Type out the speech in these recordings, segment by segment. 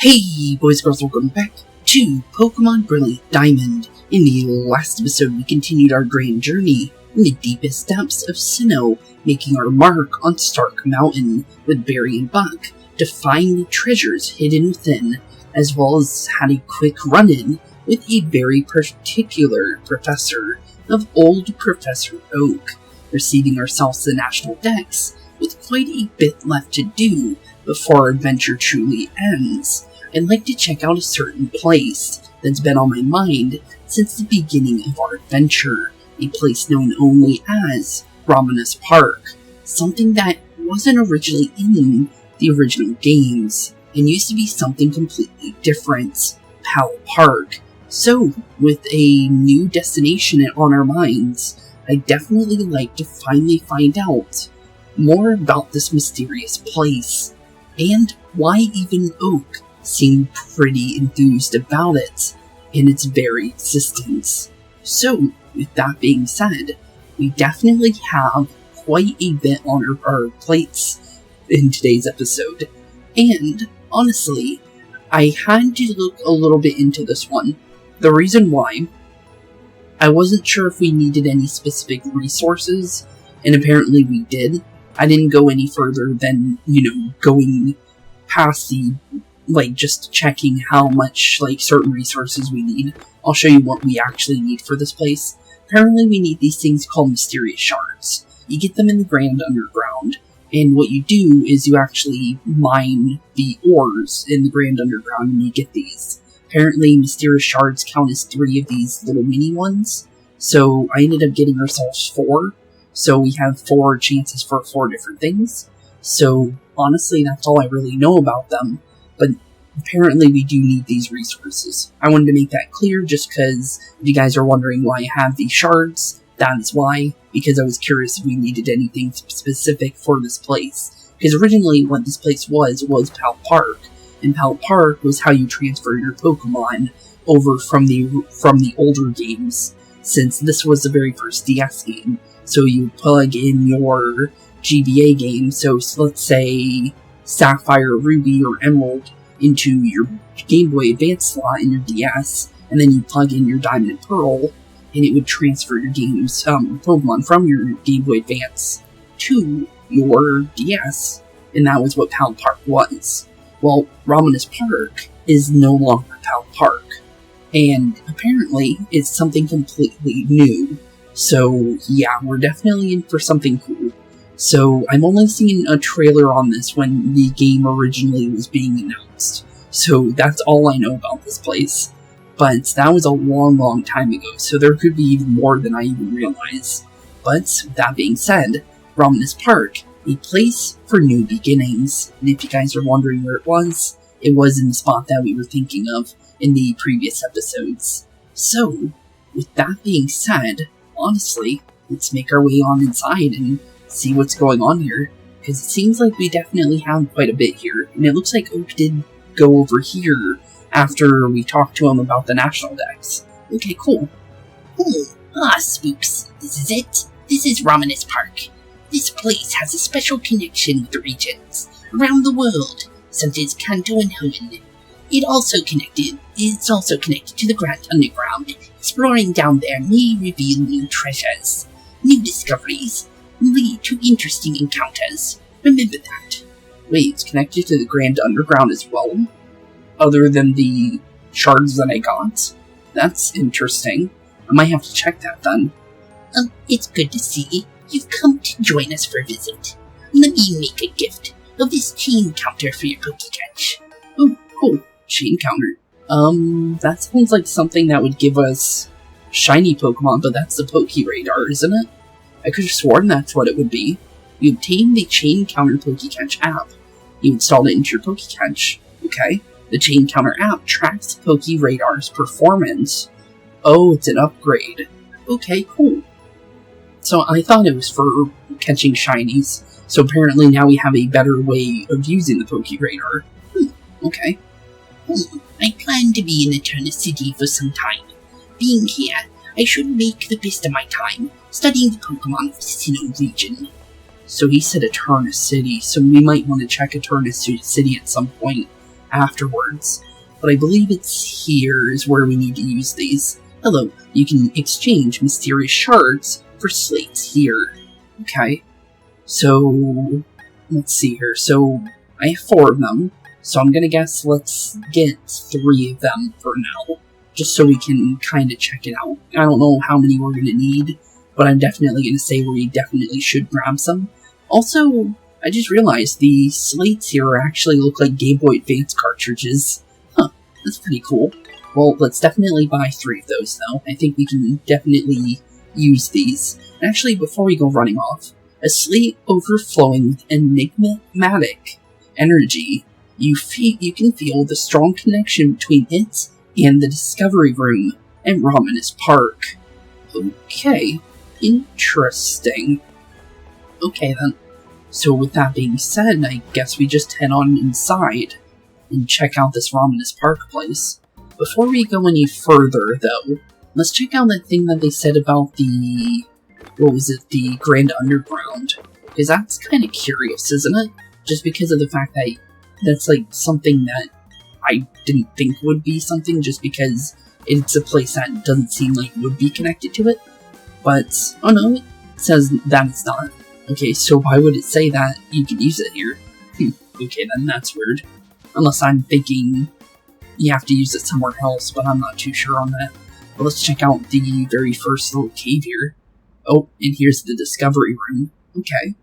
Hey boys and girls, welcome back to Pokemon Brilliant Diamond. In the last episode, we continued our grand journey in the deepest depths of Sinnoh, making our mark on Stark Mountain with Barry and Buck to find the treasures hidden within, as well as had a quick run-in with a very particular professor of Old Professor Oak, receiving ourselves the National Dex with quite a bit left to do before our adventure truly ends. I'd like to check out a certain place that's been on my mind since the beginning of our adventure, a place known only as Ramanus Park, something that wasn't originally in the original games, and used to be something completely different, Pal Park. So, with a new destination on our minds, I'd definitely like to finally find out more about this mysterious place, and why even Oak seemed pretty enthused about it and its very existence. So, with that being said, we definitely have quite a bit on our plates in today's episode, and honestly, I had to look a little bit into this one. The reason why, I wasn't sure if we needed any specific resources, and apparently we did. I didn't go any further than, going past the, just checking how much, certain resources we need. I'll show you what we actually need for this place. Apparently we need these things called mysterious shards. You get them in the Grand Underground, and what you do is you actually mine the ores in the Grand Underground and you get these. Apparently mysterious shards count as 3 of these little mini ones, so I ended up getting ourselves 4. So we have 4 chances for 4 different things. So honestly, that's all I really know about them. But apparently we do need these resources. I wanted to make that clear just because if you guys are wondering why I have these shards, that is why. Because I was curious if we needed anything specific for this place. Because originally what this place was Pal Park. And Pal Park was how you transfer your Pokemon over from the older games, since this was the very first DS game. So you plug in your GBA game, so let's say Sapphire, Ruby, or Emerald, into your Game Boy Advance slot in your DS, and then you plug in your Diamond and Pearl, and it would transfer your game's Pokemon from your Game Boy Advance to your DS, and that was what Pal Park was. Well, Ramanus Park is no longer Pal Park, and apparently it's something completely new. So, yeah, we're definitely in for something cool. So, I'm only seeing a trailer on this when the game originally was being announced. So, that's all I know about this place. But that was a long, long time ago, so there could be even more than I even realize. But, that being said, Ramanus Park, a place for new beginnings. And if you guys are wondering where it was in the spot that we were thinking of in the previous episodes. So, with that being said, honestly, let's make our way on inside and see what's going on here, because it seems like we definitely have quite a bit here, and it looks like Oak did go over here after we talked to him about the National Dex. Okay, cool. Spooks, this is it. This is Ramanus Park. This place has a special connection with the regions around the world, such as Kanto and Hoenn. It's also connected to the Grand Underground. Exploring down there may reveal new treasures. New discoveries lead to interesting encounters. Remember that. Wait, it's connected to the Grand Underground as well? Other than the shards that I got? That's interesting. I might have to check that then. It's good to see you've come to join us for a visit. Let me make a gift of this chain counter for your Pokecatch. Oh, cool. Chain counter. That sounds like something that would give us shiny Pokemon, but that's the Pokeradar, isn't it? I could have sworn that's what it would be. You obtain the Chain Counter Pokecatch app. You installed it into your Pokecatch. Okay. The Chain Counter app tracks Pokeradar's performance. Oh, it's an upgrade. Okay, cool. So I thought it was for catching shinies, so apparently now we have a better way of using the Pokeradar. Okay. I plan to be in Eterna City for some time. Being here, I should make the best of my time studying the Pokemon of the Sinnoh region. So he said Eterna City, so we might want to check Eterna City at some point afterwards. But I believe it's here is where we need to use these. Hello, you can exchange mysterious shards for slates here. Okay, so let's see here. So I have 4 of them, so I'm gonna guess let's get 3 of them for now, just so we can kind of check it out. I don't know how many we're gonna need, but I'm definitely gonna say we definitely should grab some. Also, I just realized the slates here actually look like Game Boy Advance cartridges. Huh, that's pretty cool. Well, let's definitely buy 3 of those, though. I think we can definitely use these. And actually, before we go running off, a slate overflowing with enigmatic energy. You can feel the strong connection between it and the Discovery Room and Romanus Park. Okay, interesting. Okay, then. So with that being said, I guess we just head on inside and check out this Romanus Park place. Before we go any further, though, let's check out that thing that they said about the... what was it? The Grand Underground. Because that's kind of curious, isn't it? Just because of the fact that that's, like, something that I didn't think would be something, just because it's a place that doesn't seem like would be connected to it. But, oh no, it says that it's not. Okay, so why would it say that you can use it here? Okay, then that's weird. Unless I'm thinking you have to use it somewhere else, but I'm not too sure on that. But let's check out the very first little cave here. Oh, and here's the Discovery Room. Okay.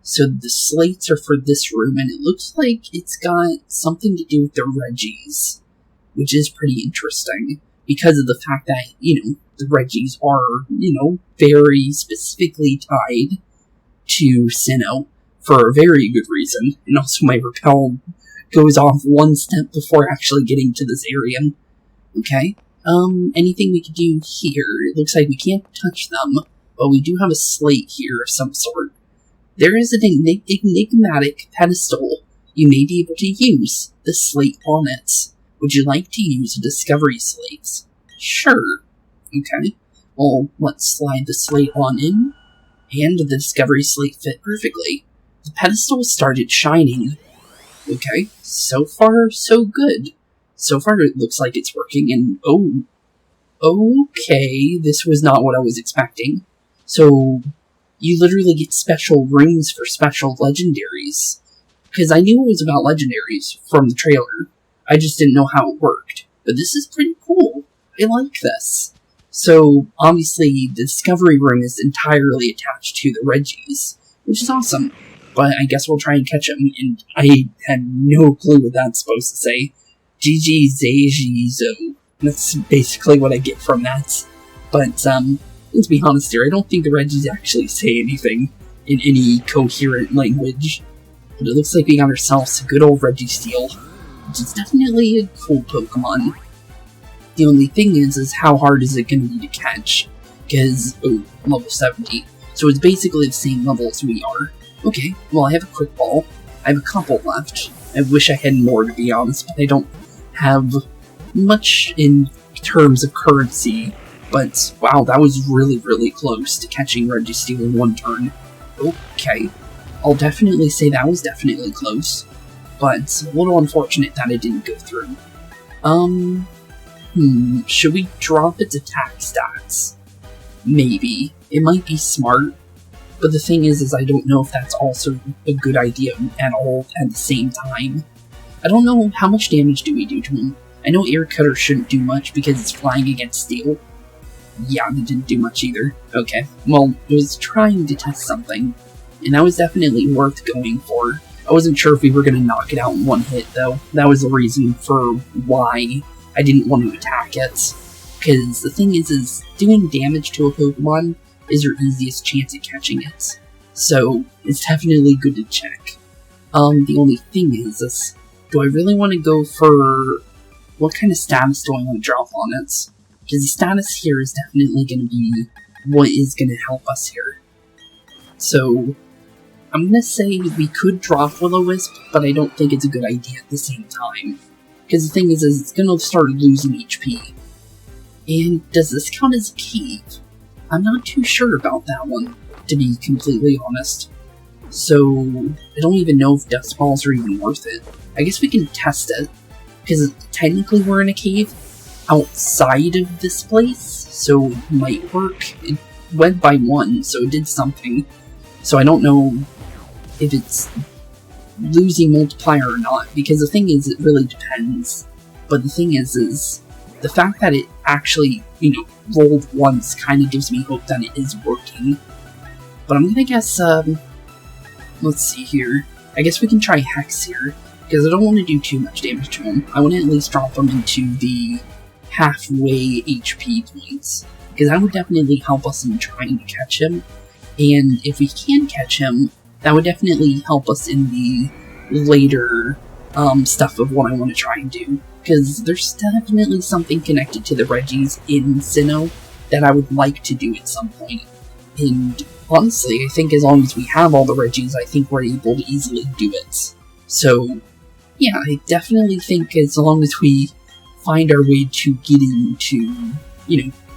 So the slates are for this room, and it looks like it's got something to do with the Reggies, which is pretty interesting, because of the fact that, you know, the Reggies are, you know, very specifically tied to Sinnoh for a very good reason, and also my repel goes off 1 step before actually getting to this area. Okay, anything we could do here? It looks like we can't touch them, but we do have a slate here of some sort. There is an enigmatic pedestal you may be able to use the slate on it. Would you like to use a discovery slate? Sure. Okay, well, let's slide the slate on in, and the discovery slate fit perfectly. The pedestal started shining. Okay, so far, so good. So far, it looks like it's working, and oh, okay, this was not what I was expecting. So, you literally get special rooms for special legendaries. Because I knew it was about legendaries from the trailer. I just didn't know how it worked. But this is pretty cool. I like this. So, obviously, the Discovery Room is entirely attached to the Reggies, which is awesome. But I guess we'll try and catch them, and I had no clue what that's supposed to say. GG Zejizo. That's basically what I get from that. But, to be honest here, I don't think the Reggies actually say anything in any coherent language. But it looks like we got ourselves a good old Registeel, which is definitely a cool Pokemon. The only thing is how hard is it going to be to catch? Because, oh, level 70. So it's basically the same level as we are. Okay, well I have a quick ball. I have a couple left. I wish I had more, to be honest, but I don't have much in terms of currency. But, wow, that was really, really close to catching Registeel in 1 turn. Okay, I'll definitely say that was definitely close. But, a little unfortunate that it didn't go through. Should we drop its attack stats? Maybe. It might be smart. But the thing is I don't know if that's also a good idea at all at the same time. I don't know how much damage do we do to him. I know Air Cutter shouldn't do much because it's flying against steel. Yeah, it didn't do much either. Okay, well, it was trying to test something, and that was definitely worth going for. I wasn't sure if we were going to knock it out in 1 hit, though. That was the reason for why I didn't want to attack it. Because the thing is doing damage to a Pokemon is your easiest chance at catching it. So, it's definitely good to check. The only thing is do I really want to go for... what kind of status do I want to drop on it? Because the status here is definitely going to be what is going to help us here. So, I'm going to say we could drop Will-O-Wisp, but I don't think it's a good idea at the same time. Because the thing is it's going to start losing HP. And does this count as a cave? I'm not too sure about that one, to be completely honest. So, I don't even know if Dust Balls are even worth it. I guess we can test it. because technically we're in a cave outside of this place, so it might work. It went by 1, so it did something. So I don't know if it's losing multiplier or not, because the thing is, it really depends. But the thing is the fact that it actually, rolled once kind of gives me hope that it is working. But I'm gonna guess, let's see here. I guess we can try Hex here, because I don't want to do too much damage to him. I want to at least drop him into the halfway HP points, because that would definitely help us in trying to catch him. And if we can catch him, that would definitely help us in the later stuff of what I want to try and do. Because there's definitely something connected to the Reggies in Sinnoh that I would like to do at some point. And honestly, I think as long as we have all the Reggies, I think we're able to easily do it. So, yeah, I definitely think as long as we find our way to getting to,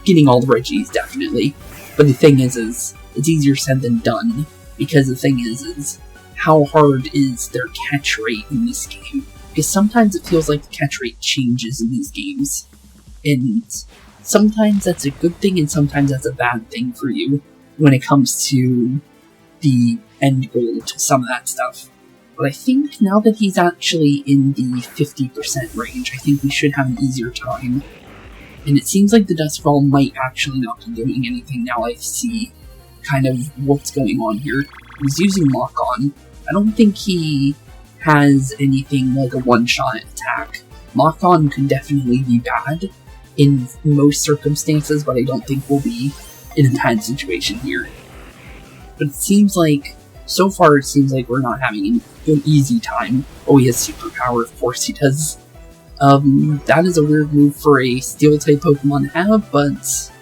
getting all the Reggies, definitely. But the thing is it's easier said than done, because the thing is how hard is their catch rate in this game? Because sometimes it feels like the catch rate changes in these games, and sometimes that's a good thing and sometimes that's a bad thing for you when it comes to the end goal to some of that stuff. But I think now that he's actually in the 50% range, I think we should have an easier time. And it seems like the Dust Ball might actually not be doing anything now I see kind of what's going on here. He's using Lock On. I don't think he has anything like a one-shot attack. Lock On could definitely be bad in most circumstances, but I don't think we'll be in a bad situation here. But it seems like, so far it seems like we're not having an easy time. Oh, he has superpower, of course he does. That is a weird move for a Steel-type Pokemon to have, but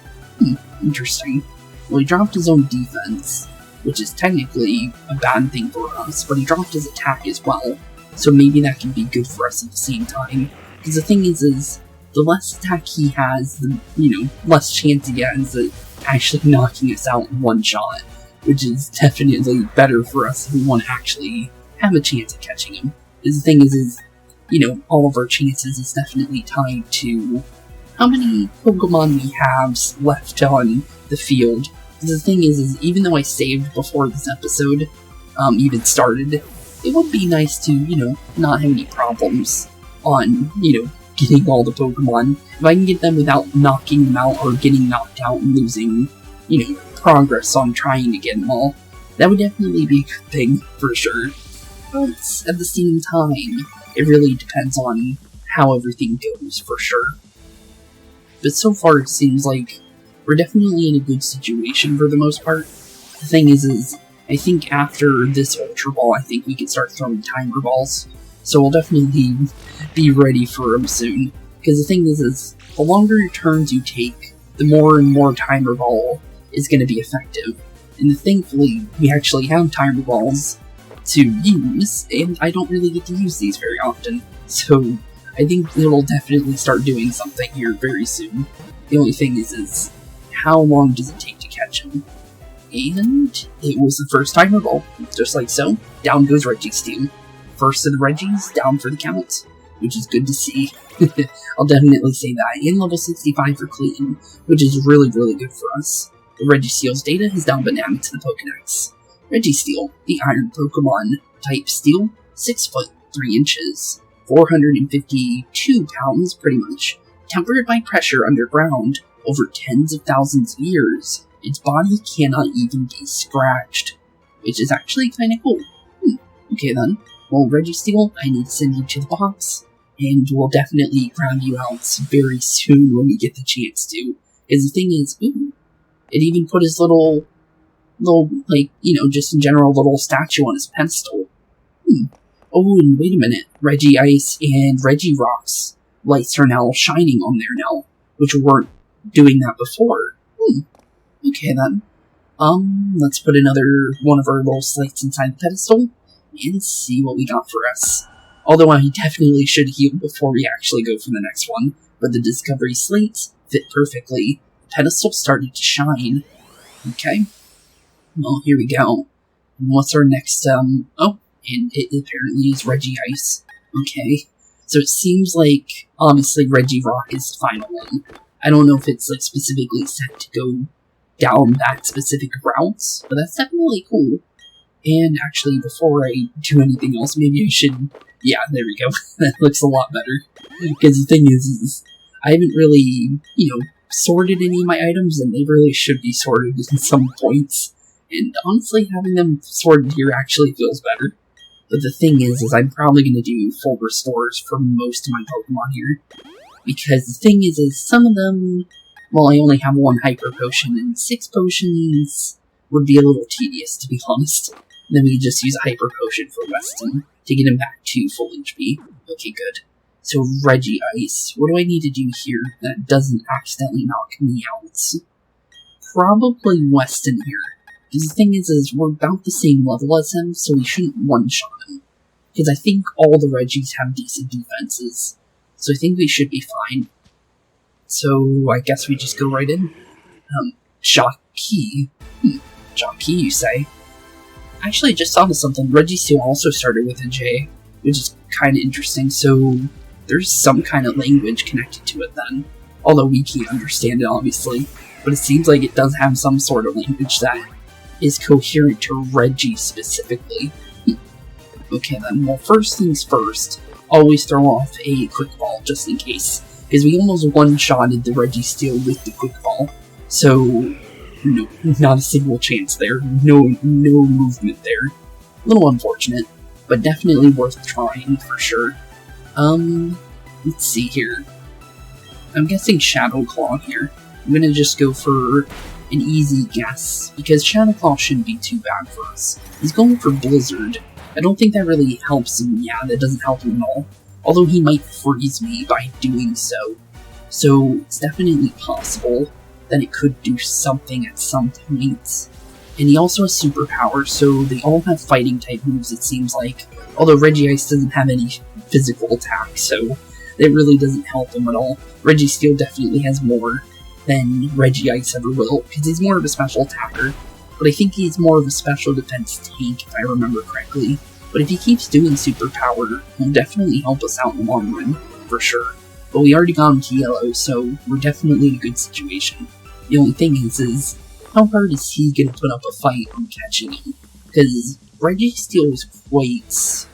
interesting. Well, he dropped his own defense, which is technically a bad thing for us, but he dropped his attack as well, so maybe that can be good for us at the same time. Because the thing is the less attack he has, the, less chance he has of actually knocking us out in one shot, which is definitely better for us if we want to actually have a chance at catching him. Because the thing is, all of our chances is definitely tied to how many Pokemon we have left on the field. The thing is even though I saved before this episode even started, it would be nice to, not have any problems on, getting all the Pokemon. If I can get them without knocking them out or getting knocked out and losing, progress on trying to get them all, that would definitely be a good thing, for sure. But at the same time, it really depends on how everything goes, for sure. But so far it seems like we're definitely in a good situation for the most part. The thing is I think after this Ultra Ball, I think we can start throwing Timer Balls. So we'll definitely be ready for them soon. Because the thing is the longer turns you take, the more and more Timer Ball is going to be effective. And thankfully, we actually have Timer Balls to use, and I don't really get to use these very often. So I think it'll definitely start doing something here very soon. The only thing is how long does it take to catch him? And it was the first Timer Ball. Just like so, down goes Registeel. First of the Reggies, down for the count, which is good to see. I'll definitely say that. And level 65 for Clayton, which is really, really good for us. The Registeel's data has down banana to the Pokedex. Registeel, the Iron Pokemon, type Steel, 6 foot 3 inches, 452 pounds, pretty much. Tempered by pressure underground over tens of thousands of years, its body cannot even be scratched, which is actually kind of cool. Okay then. Well, Registeel, I need to send you to the box, and we'll definitely ground you out very soon when we get the chance to. Because the thing is, it even put his little, like, just in general, little statue on his pedestal. Oh, and wait a minute. Regice and Regirocks lights are now shining on there now, which weren't doing that before. Okay then. Let's put another one of our little slates inside the pedestal, and see what we got for us. Although I definitely should heal before we actually go for the next one, but the Discovery slates fit perfectly. The pedestal started to shine. Okay. Well, here we go. And what's our next, oh, and it apparently is Regice. Okay. So it seems like, honestly, Regirock is the final one. I don't know if it's like specifically set to go down that specific route, but that's definitely cool. And actually, before I do anything else, maybe I should... Yeah, there we go. That looks a lot better. Because the thing is I haven't really, sorted any of my items, and they really should be sorted in some points. And honestly, having them sorted here actually feels better. But the thing is I'm probably going to do full restores for most of my Pokemon here. Because the thing is some of them, well, I only have 1 Hyper Potion, and 6 potions would be a little tedious, to be honest. And then we just use a Hyper Potion for Weston to get him back to full HP. Okay, good. So, Regice. What do I need to do here that doesn't accidentally knock me out? Probably Weston here. Because the thing is we're about the same level as him, so we shouldn't one-shot him. Because I think all the Regis have decent defenses. So I think we should be fine. So, I guess we just go right in. Jockey. Jockey, you say? Actually, I just thought of something. Registeel also started with a J, which is kind of interesting, so there's some kind of language connected to it then. Although we can't understand it, obviously. But it seems like it does have some sort of language that is coherent to Reggie specifically. Okay then, well, first things first, always throw off a Quick Ball, just in case. Because we almost one-shotted the Registeel with the Quick Ball. So, no, not a single chance there. No movement there. A little unfortunate, but definitely worth trying for sure. Let's see here. I'm guessing Shadow Claw here. I'm gonna just go for an easy guess, because Shadow Claw shouldn't be too bad for us. He's going for Blizzard. I don't think that really helps him. Yeah, that doesn't help him at all. Although he might freeze me by doing so. So, it's definitely possible that it could do something at some point. And he also has superpowers, so they all have fighting type moves, it seems like. Although Regice doesn't have any physical attack, so it really doesn't help him at all. Registeel definitely has more than Regice ever will, because he's more of a special attacker. But I think he's more of a special defense tank, if I remember correctly. But if he keeps doing superpower, he'll definitely help us out in the long run, for sure. But we already got him to yellow, so we're definitely in a good situation. The only thing is how hard is he going to put up a fight on catching him? Because Registeel is quite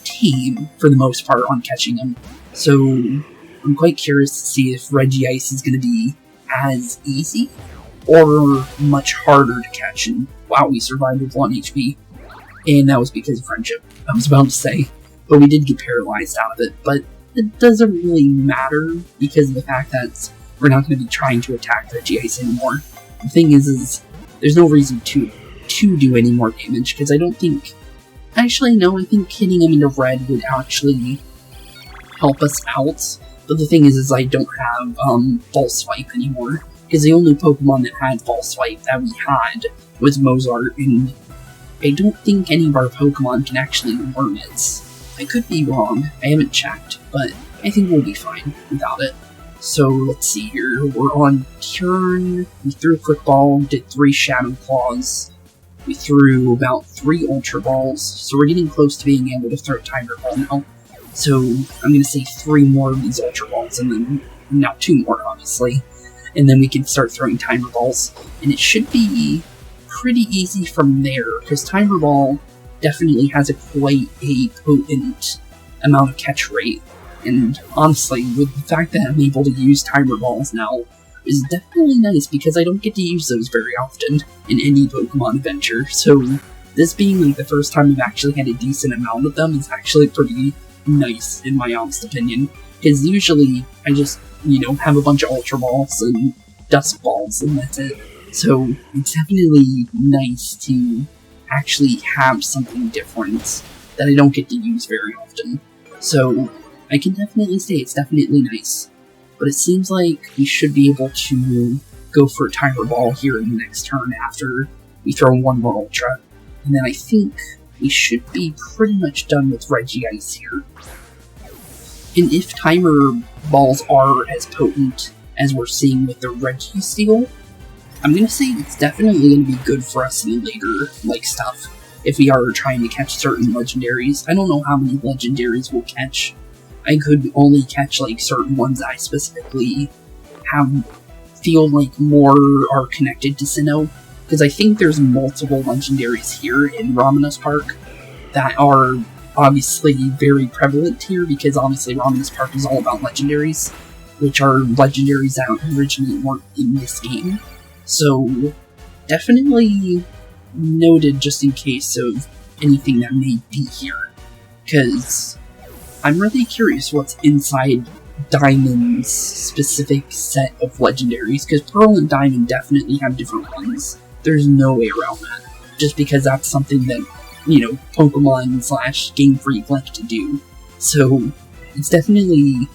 tame, for the most part, on catching him. So, I'm quite curious to see if Regice is going to be as easy, or much harder to catch. And wow, we survived with 1 HP. And that was because of friendship, I was about to say. But we did get paralyzed out of it, but it doesn't really matter because of the fact that we're not going to be trying to attack Regice anymore. The thing is there's no reason to do any more damage, because I don't think... Actually, no, I think hitting him into red would actually help us out. But the thing is I don't have False Swipe anymore, because the only Pokemon that had False Swipe that we had was Mozart, and I don't think any of our Pokemon can actually learn it. I could be wrong, I haven't checked, but I think we'll be fine without it. So, let's see here, we're on turn, we threw a Quick Ball, did 3 Shadow Claws, we threw about 3 Ultra Balls, so we're getting close to being able to throw Tiger Ball now. So, I'm gonna say 3 more of these Ultra Balls, and then, now 2 more, obviously, and then we can start throwing Timer Balls, and it should be pretty easy from there, because Timer Ball definitely has quite a potent amount of catch rate. And honestly, with the fact that I'm able to use Timer Balls now, is definitely nice because I don't get to use those very often in any Pokemon adventure. So this being like the first time I've actually had a decent amount of them is actually pretty nice in my honest opinion. Because usually I just, have a bunch of Ultra Balls and Dusk Balls and that's it. So it's definitely nice to actually have something different that I don't get to use very often. So I can definitely say it's definitely nice, but it seems like we should be able to go for a Timer Ball here in the next turn after we throw 1 more Ultra, and then I think we should be pretty much done with Regice here. And if Timer Balls are as potent as we're seeing with the Registeel, I'm gonna say it's definitely gonna be good for us in later, stuff. if we are trying to catch certain legendaries. I don't know how many legendaries we'll catch. I could only catch like certain ones that I specifically feel like more are connected to Sinnoh, because I think there's multiple legendaries here in Raminus Park that are obviously very prevalent here, because obviously Raminus Park is all about legendaries, which are legendaries that originally weren't in this game. So definitely noted just in case of anything that may be here, because I'm really curious what's inside Diamond's specific set of legendaries, because Pearl and Diamond definitely have different ones. There's no way around that, just because that's something that, you know, Pokemon / Game Freak like to do. So it's definitely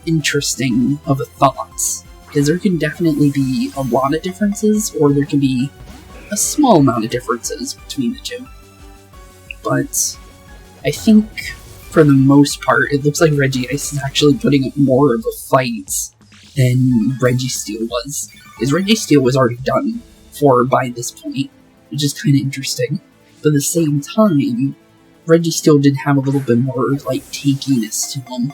interesting of a thought, because there can definitely be a lot of differences, or there can be a small amount of differences between the two. But I think, for the most part, it looks like Regice is actually putting up more of a fight than Registeel was. Because Registeel was already done for by this point, which is kind of interesting. But at the same time, Registeel did have a little bit more, like, tankiness to him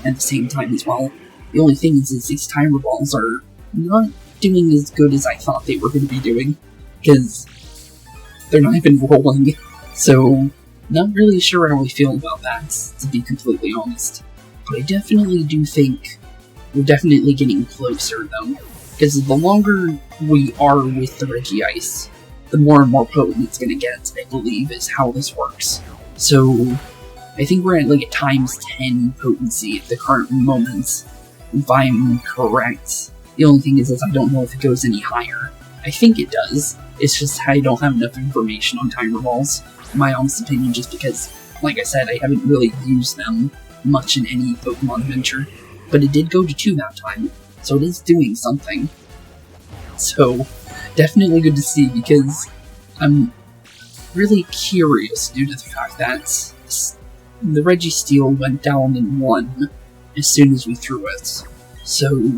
at the same time as well. The only thing is these Timer Balls are not doing as good as I thought they were going to be doing, because they're not even rolling. So, not really sure how I feel about that, to be completely honest. But I definitely do think we're definitely getting closer, though. Because the longer we are with the Regice, the more and more potent it's going to get, I believe, is how this works. So, I think we're at like a times 10 potency at the current moment, if I'm correct. The only thing is I don't know if it goes any higher. I think it does, it's just I don't have enough information on Timer Balls, in my honest opinion, just because, like I said, I haven't really used them much in any Pokemon adventure. But it did go to 2 that time, so it is doing something. So, definitely good to see, because I'm really curious due to the fact that the Registeel went down in 1 as soon as we threw it. So,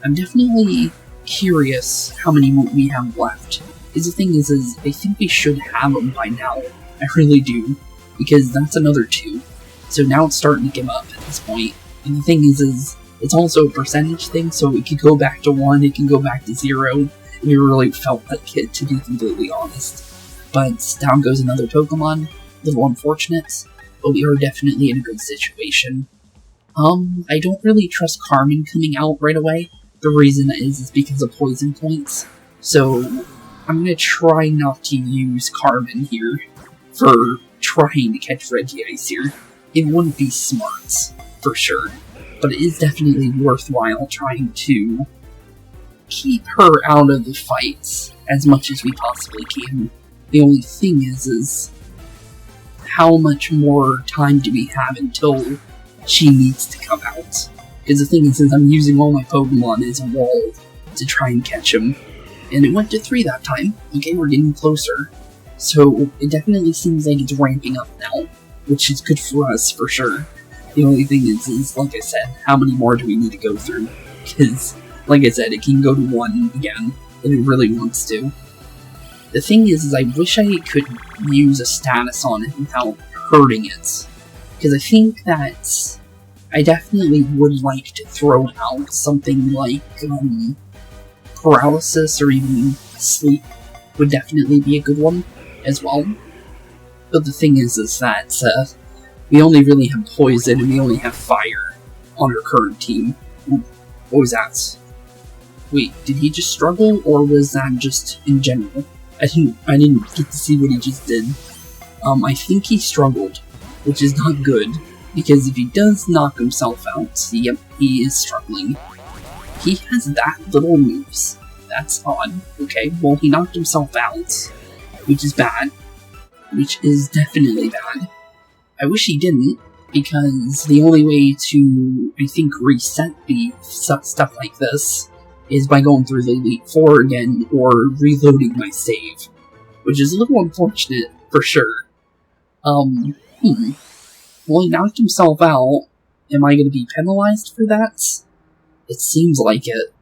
I'm definitely curious how many we have left. Because the thing is I think we should have them by now. I really do. Because that's another 2. So now it's starting to give up at this point. And the thing is it's also a percentage thing, so it could go back to 1, it can go back to 0. We really felt like it, to be completely honest. But down goes another Pokemon. A little unfortunate, but we are definitely in a good situation. I don't really trust Carmen coming out right away. The reason is because of poison points. So, I'm gonna try not to use Carmen here for trying to catch Regice here. It wouldn't be smart, for sure. But it is definitely worthwhile trying to keep her out of the fights as much as we possibly can. The only thing is how much more time do we have until she needs to come out? Because the thing is I'm using all my Pokemon as a wall to try and catch him. And it went to 3 that time. Okay, we're getting closer. So it definitely seems like it's ramping up now, which is good for us, for sure. The only thing is, like I said, how many more do we need to go through? Because, like I said, it can go to 1 again, if it really wants to. The thing is I wish I could use a status on it without hurting it. Because I think that I definitely would like to throw out something like, paralysis or even sleep would definitely be a good one as well. But the thing is that, we only really have poison and we only have fire on our current team. Ooh, what was that? Wait, did he just struggle, or was that just in general? I didn't get to see what he just did. I think he struggled, which is not good, because if he does knock himself out, yep, he is struggling. He has that little moves. That's odd. Okay, well, he knocked himself out, which is bad. Which is definitely bad. I wish he didn't, because the only way to, I think, reset the stuff like this is by going through the Elite Four again, or reloading my save. Which is a little unfortunate, for sure. Well, he knocked himself out. Am I going to be penalized for that? It seems like it.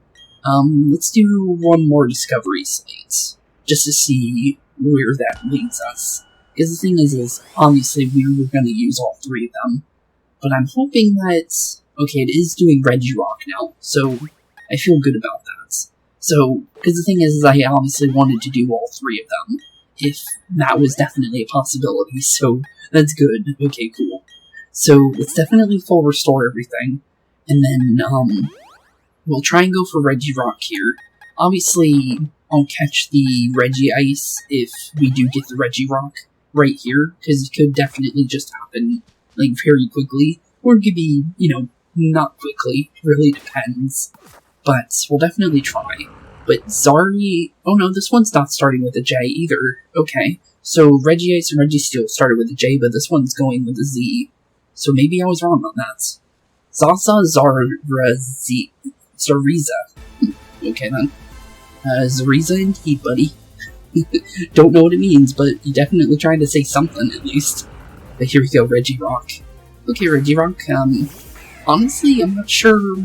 Let's do one more Discovery slate, just to see where that leads us. Because the thing is obviously we were going to use all 3 of them. But I'm hoping that... Okay, it is doing Regirock now, so I feel good about that. So, because the thing is I obviously wanted to do all 3 of them, if that was definitely a possibility, so that's good. Okay, cool. So, let's definitely full restore everything, and then, we'll try and go for Regirock here. Obviously, I'll catch the Regice if we do get the Regirock right here, because it could definitely just happen, like, very quickly, or it could be, you know, not quickly, it really depends. But we'll definitely try. But Zari... Oh no, this one's not starting with a J either. Okay, so Regice and Registeel started with a J, but this one's going with a Z. So maybe I was wrong on that. Zaza Zariza. Okay then. Zariza indeed, buddy. Don't know what it means, but you definitely trying to say something at least. But here we go, Regirock. Okay, Regirock, honestly, I'm not sure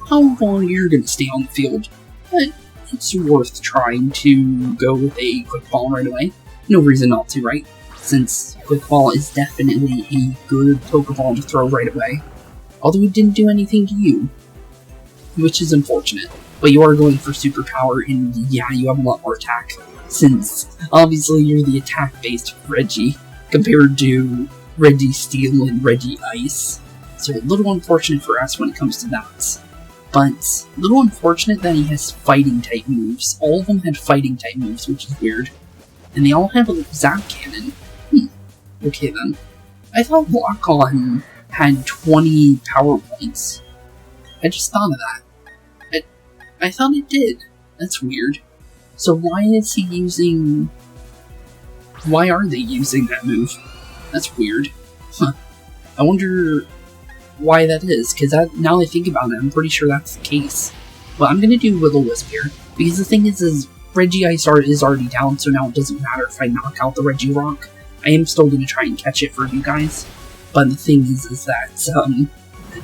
how long you're gonna stay on the field, but it's worth trying to go with a Quick Ball right away. No reason not to, right? Since Quick Ball is definitely a good Pokeball to throw right away. Although it didn't do anything to you, which is unfortunate. But you are going for Superpower, and yeah, you have a lot more attack, since obviously you're the attack-based Reggie, compared to Registeel and Regice. So a little unfortunate for us when it comes to that. But a little unfortunate that he has fighting-type moves. All of them had fighting-type moves, which is weird. And they all have a Zap Cannon. Okay then. I thought Lock-On had 20 power points. I just thought of that. I thought it did. That's weird. So why is he using... Why are they using that move? That's weird. Huh. I wonder why that is, because now that I think about it, I'm pretty sure that's the case. But I'm going to do Will-O-Wisp here, because the thing is Regice is already down, so now it doesn't matter if I knock out the Regirock. I am still going to try and catch it for you guys. But the thing is that, it's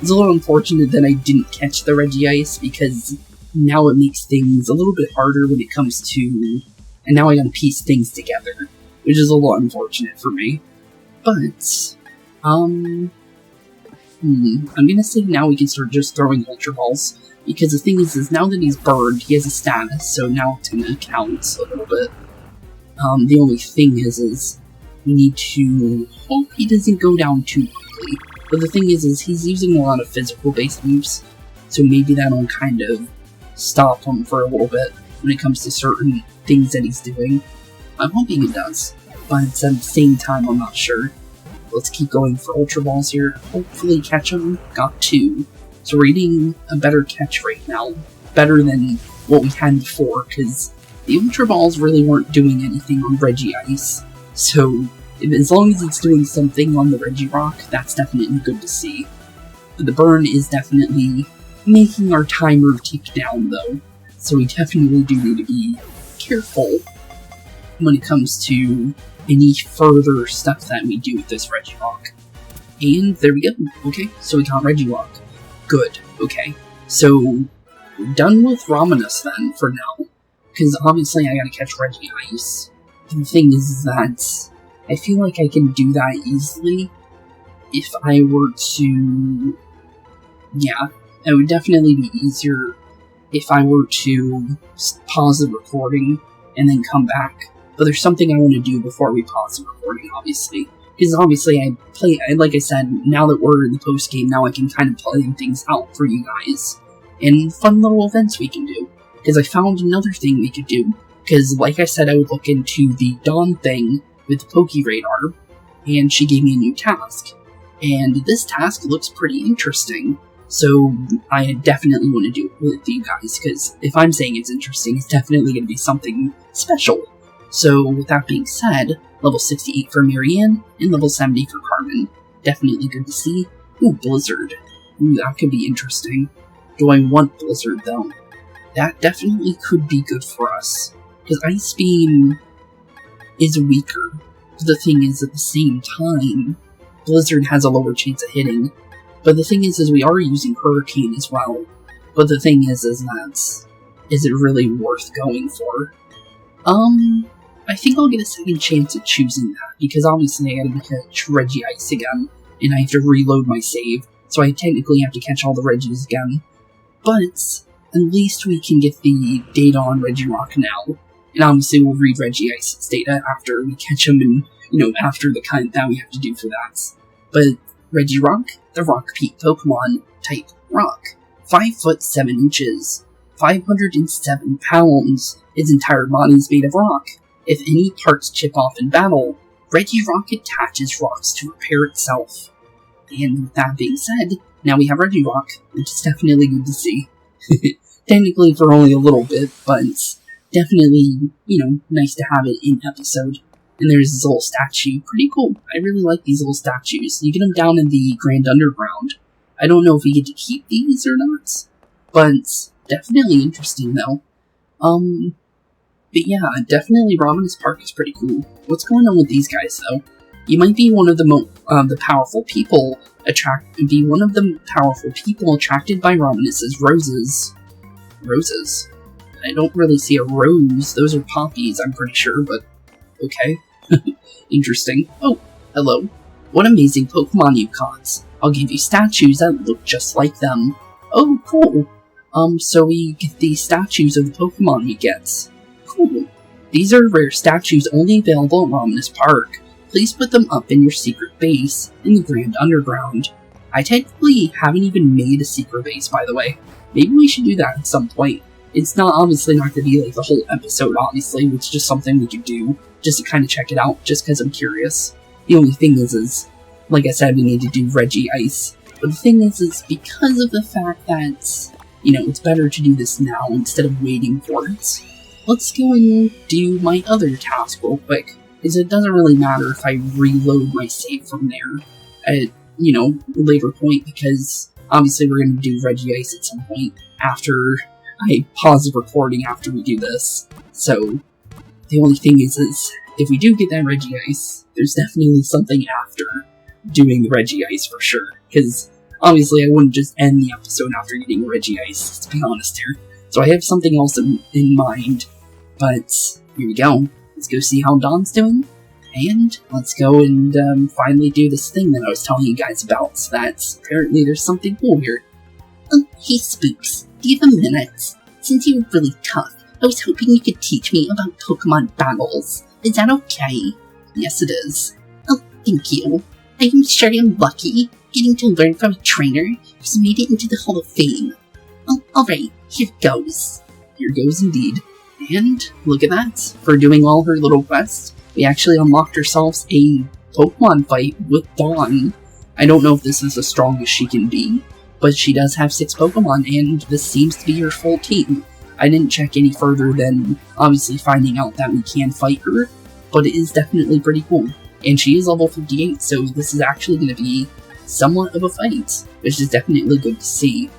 a little unfortunate that I didn't catch the Regice, because now it makes things a little bit harder when it comes to... And now I gotta piece things together, which is a little unfortunate for me. But, I'm gonna say now we can start just throwing Ultra Balls, because the thing is now that he's burned, he has a status, so now it's gonna count a little bit. The only thing is we need to hope he doesn't go down too quickly. But the thing is he's using a lot of physical-based moves, so maybe that'll kind of stop him for a little bit when it comes to certain things that he's doing. I'm hoping it does, but at the same time, I'm not sure. Let's keep going for Ultra Balls here. Hopefully catch him. Got 2. So we're getting a better catch rate now. Better than what we had before, because the Ultra Balls really weren't doing anything on Regice. So, as long as it's doing something on the Regirock, that's definitely good to see. But the burn is definitely making our timer tick down, though. So we definitely do need to be careful when it comes to any further stuff that we do with this Regirock. And there we go. Okay, so we got Regirock. Good. Okay. So, we're done with Ramanus then, for now. Because obviously I gotta catch Regice. The thing is that I feel like I can do that easily if I were to... Yeah, it would definitely be easier if I were to pause the recording and then come back. But there's something I want to do before we pause the recording, obviously. Because obviously like I said, now that we're in the post-game, now I can kind of plan things out for you guys. And fun little events we can do. Because I found another thing we could do. Because like I said, I would look into the Dawn thing with the Poke Radar, and she gave me a new task. And this task looks pretty interesting. So I definitely want to do it with you guys, because if I'm saying it's interesting, it's definitely going to be something special. So with that being said, level 68 for Marianne, and level 70 for Carmen. Definitely good to see. Ooh, Blizzard. Ooh, that could be interesting. Do I want Blizzard, though? That definitely could be good for us. Because Ice Beam is weaker. The thing is, at the same time, Blizzard has a lower chance of hitting. But the thing is we are using Hurricane as well. But the thing is that, is it really worth going for? I think I'll get a second chance at choosing that, because obviously I gotta catch Regice again, and I have to reload my save, so I technically have to catch all the Regis again. But at least we can get the data on Regirock now, and obviously we'll read Regice's data after we catch him, and, after the kind that we have to do for that. But Regirock, the rock peak Pokemon, type rock, 5 foot 7 inches, 507 pounds, his entire body is made of rock. If any parts chip off in battle, Regirock attaches rocks to repair itself. And with that being said, now we have Regirock, which is definitely good to see. Technically for only a little bit, but definitely, nice to have it in episode. And there's this little statue. Pretty cool. I really like these little statues. You get them down in the Grand Underground. I don't know if we get to keep these or not, but definitely interesting though. But yeah, definitely Rominus Park is pretty cool. What's going on with these guys though? You might be one of the powerful people attracted by Rominus's roses. Roses? I don't really see a rose. Those are poppies, I'm pretty sure, but okay. Interesting. Oh, hello. What amazing Pokemon you caught. I'll give you statues that look just like them. Oh, cool. So we get the statues of the Pokemon we get. Cool. These are rare statues only available at Rominus Park. Please put them up in your secret base in the Grand Underground. I technically haven't even made a secret base, by the way. Maybe we should do that at some point. It's obviously not going to be like the whole episode, obviously. It's just something we could do, just to kind of check it out, just because I'm curious. The only thing is, like I said, we need to do Regice. But the thing is because of the fact that, it's better to do this now instead of waiting for it. Let's go and do my other task real quick, because it doesn't really matter if I reload my save from there at, a later point, because obviously we're going to do Regice at some point after I pause the recording after we do this. So, the only thing is if we do get that Regice, there's definitely something after doing the Regice for sure, because obviously I wouldn't just end the episode after getting Regice, to be honest here. So I have something else in mind, but here we go. Let's go see how Dawn's doing, and let's go and finally do this thing that I was telling you guys about, so that apparently there's something cool here. Oh, hey Spooks, do you have a minute? Since you were really tough, I was hoping you could teach me about Pokemon battles. Is that okay? Yes, it is. Oh, thank you. I am sure I'm lucky, getting to learn from a trainer who's made it into the Hall of Fame. Oh, alright, here goes. Here goes indeed. And look at that. For doing all her little quests, we actually unlocked ourselves a Pokemon fight with Dawn. I don't know if this is the strongest she can be, but she does have 6 Pokemon, and this seems to be her full team. I didn't check any further than obviously finding out that we can fight her, but it is definitely pretty cool. And she is level 58, so this is actually going to be somewhat of a fight, which is definitely good to see.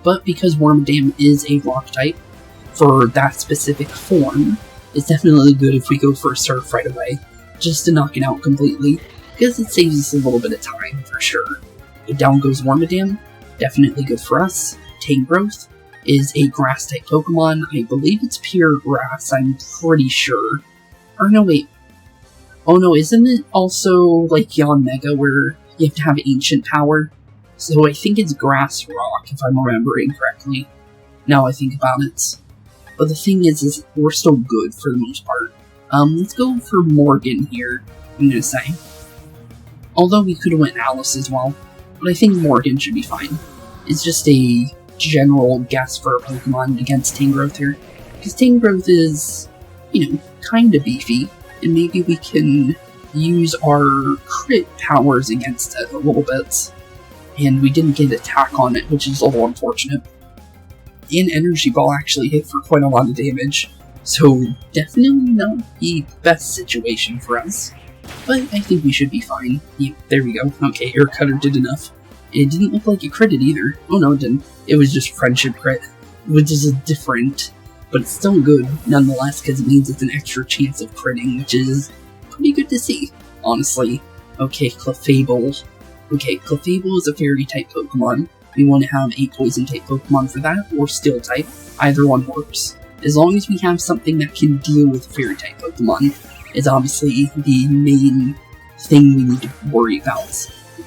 But because Wormadam is a rock type, for that specific form, it's definitely good if we go for a Surf right away, just to knock it out completely, because it saves us a little bit of time, for sure. But down goes Wormadam, definitely good for us. Tangrowth is a Grass-type Pokemon. I believe it's pure Grass, I'm pretty sure. Or no, wait. Oh no, isn't it also like Yanmega, where you have to have Ancient Power? So I think it's Grass Rock, if I'm remembering correctly, now I think about it. But the thing is we're still good for the most part. Let's go for Morgan here, I'm gonna say. Although we could have went Alice as well, but I think Morgan should be fine. It's just a general guess for a Pokemon against Tangrowth here. Because Tangrowth is, kinda beefy, and maybe we can use our crit powers against it a little bit. And we didn't get attack on it, which is a little unfortunate. And Energy Ball actually hit for quite a lot of damage, so definitely not the best situation for us. But I think we should be fine. Yeah, there we go. Okay, Air Cutter did enough. It didn't look like it critted either. Oh no, it didn't. It was just Friendship Crit, which is different, but it's still good nonetheless, because it means it's an extra chance of critting, which is pretty good to see, honestly. Okay, Clefable. Okay, Clefable is a Fairy-type Pokemon. We want to have a Poison-type Pokemon for that, or Steel-type. Either one works. as long as we have something that can deal with Fairy-type Pokemon, is obviously the main thing we need to worry about.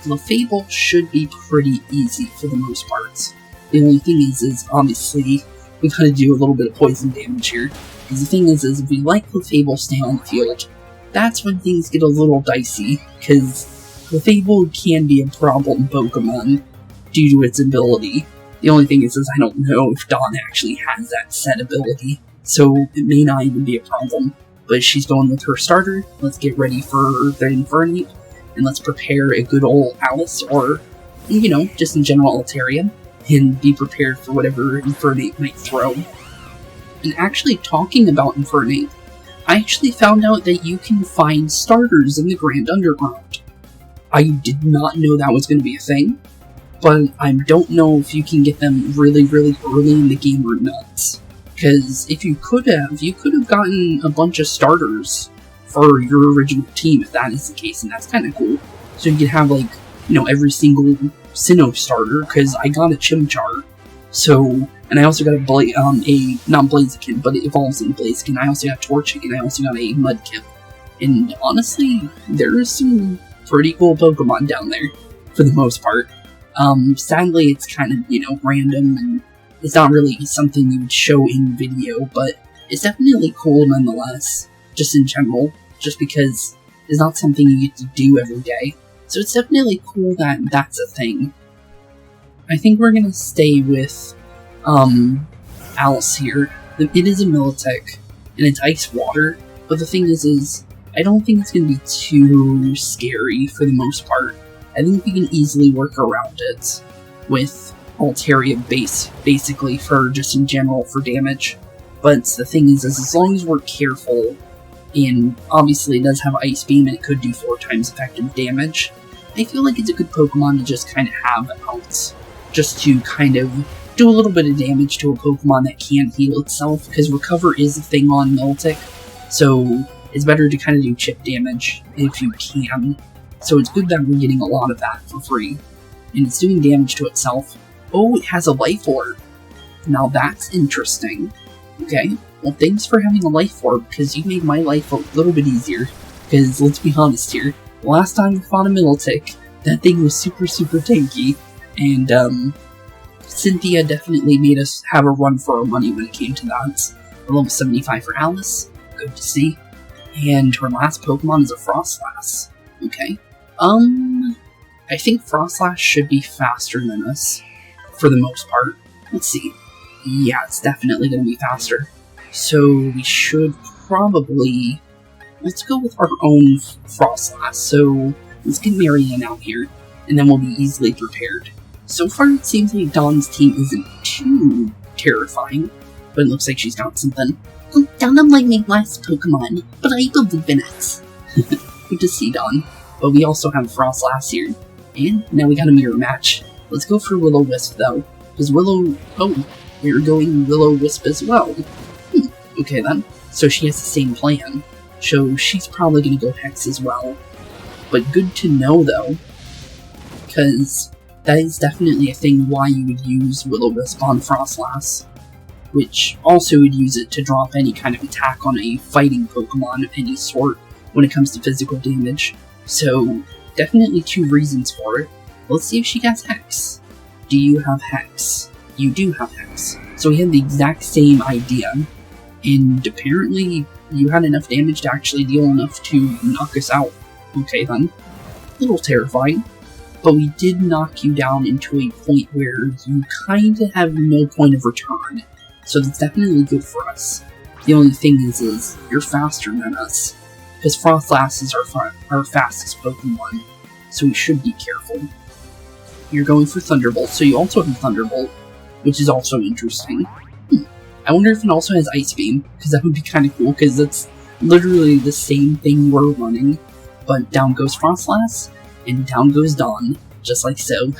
Clefable should be pretty easy for the most part. The only thing is obviously, we gotta do a little bit of poison damage here. Because the thing is if we let Clefable stay on the field, that's when things get a little dicey, because Clefable can be a problem Pokemon due to its ability. The only thing is I don't know if Dawn actually has that set ability, so it may not even be a problem. But she's going with her starter. Let's get ready for the Infernape, and let's prepare a good old Alice, or, you know, just in general Altaria, and be prepared for whatever Infernape might throw. And actually, talking about Infernape, I actually found out that you can find starters in the Grand Underground. I did not know that was going to be a thing, but I don't know if you can get them really, really early in the game or not. Because if you could have gotten a bunch of starters for your original team if that is the case, and that's kind of cool. So you could have, like, you know, every single Sinnoh starter, because I got a Chimchar. So, and I also got not Blaziken, but it evolves in Blaziken. I also got Torchic, and I also got a Mudkip. And honestly, there's some pretty cool Pokemon down there, for the most part. Sadly, it's kind of, you know, random, and it's not really something you would show in video, but it's definitely cool nonetheless, just in general, just because it's not something you get to do every day. So it's definitely cool that that's a thing. I think we're gonna stay with, Alice here. It is a Militech, and it's Ice Water, but the thing is I don't think it's gonna be too scary for the most part. I think we can easily work around it with Altaria base, basically, for just in general for damage. But the thing is as long as we're careful, and obviously it does have Ice Beam and it could do 4 times effective damage, I feel like it's a good Pokemon to just kind of have out, just to kind of do a little bit of damage to a Pokemon that can't heal itself, because Recover is a thing on Militech, so it's better to kind of do chip damage if you can. So it's good that we're getting a lot of that for free, and it's doing damage to itself. Oh, it has a Life Orb. Now that's interesting. Okay, well thanks for having a Life Orb, because you made my life a little bit easier. Because let's be honest here, the last time we fought a Militech, that thing was super, super tanky, and Cynthia definitely made us have a run for our money when it came to that. A level 75 for Alice, good to see. And her last Pokemon is a Frostlass. Okay, I think Frostlass should be faster than us, for the most part. Let's see. Yeah, it's definitely going to be faster. So we should probably... Let's go with our own Frostlass. So let's get Marianne out here, and then we'll be easily prepared. So far, it seems like Dawn's team isn't too terrifying, but it looks like she's got something. Dawn, I'm like my last Pokemon, but I believe in it. Good to see, Dawn. But we also have Frostlass here, and now we got a mirror match. Let's go for Will-O-Wisp, though, because oh, we're going Will-O-Wisp as well. Okay then, so she has the same plan, so she's probably going to go Hex as well. But good to know, though, because that is definitely a thing why you would use Will-O-Wisp on Frostlass, which also would use it to drop any kind of attack on a fighting Pokemon of any sort when it comes to physical damage. So, definitely 2 reasons for it. Let's see if she has Hex. Do you have Hex? You do have Hex. So we had the exact same idea, and apparently you had enough damage to actually deal enough to knock us out. Okay then. A little terrifying. But we did knock you down into a point where you kinda have no point of return. So that's definitely good for us. The only thing is you're faster than us, because Frostlass is our fastest Pokemon, so we should be careful. You're going for Thunderbolt, so you also have Thunderbolt, which is also interesting. I wonder if it also has Ice Beam, because that would be kind of cool, because that's literally the same thing we're running, but down goes Frostlass, and down goes Dawn, just like so.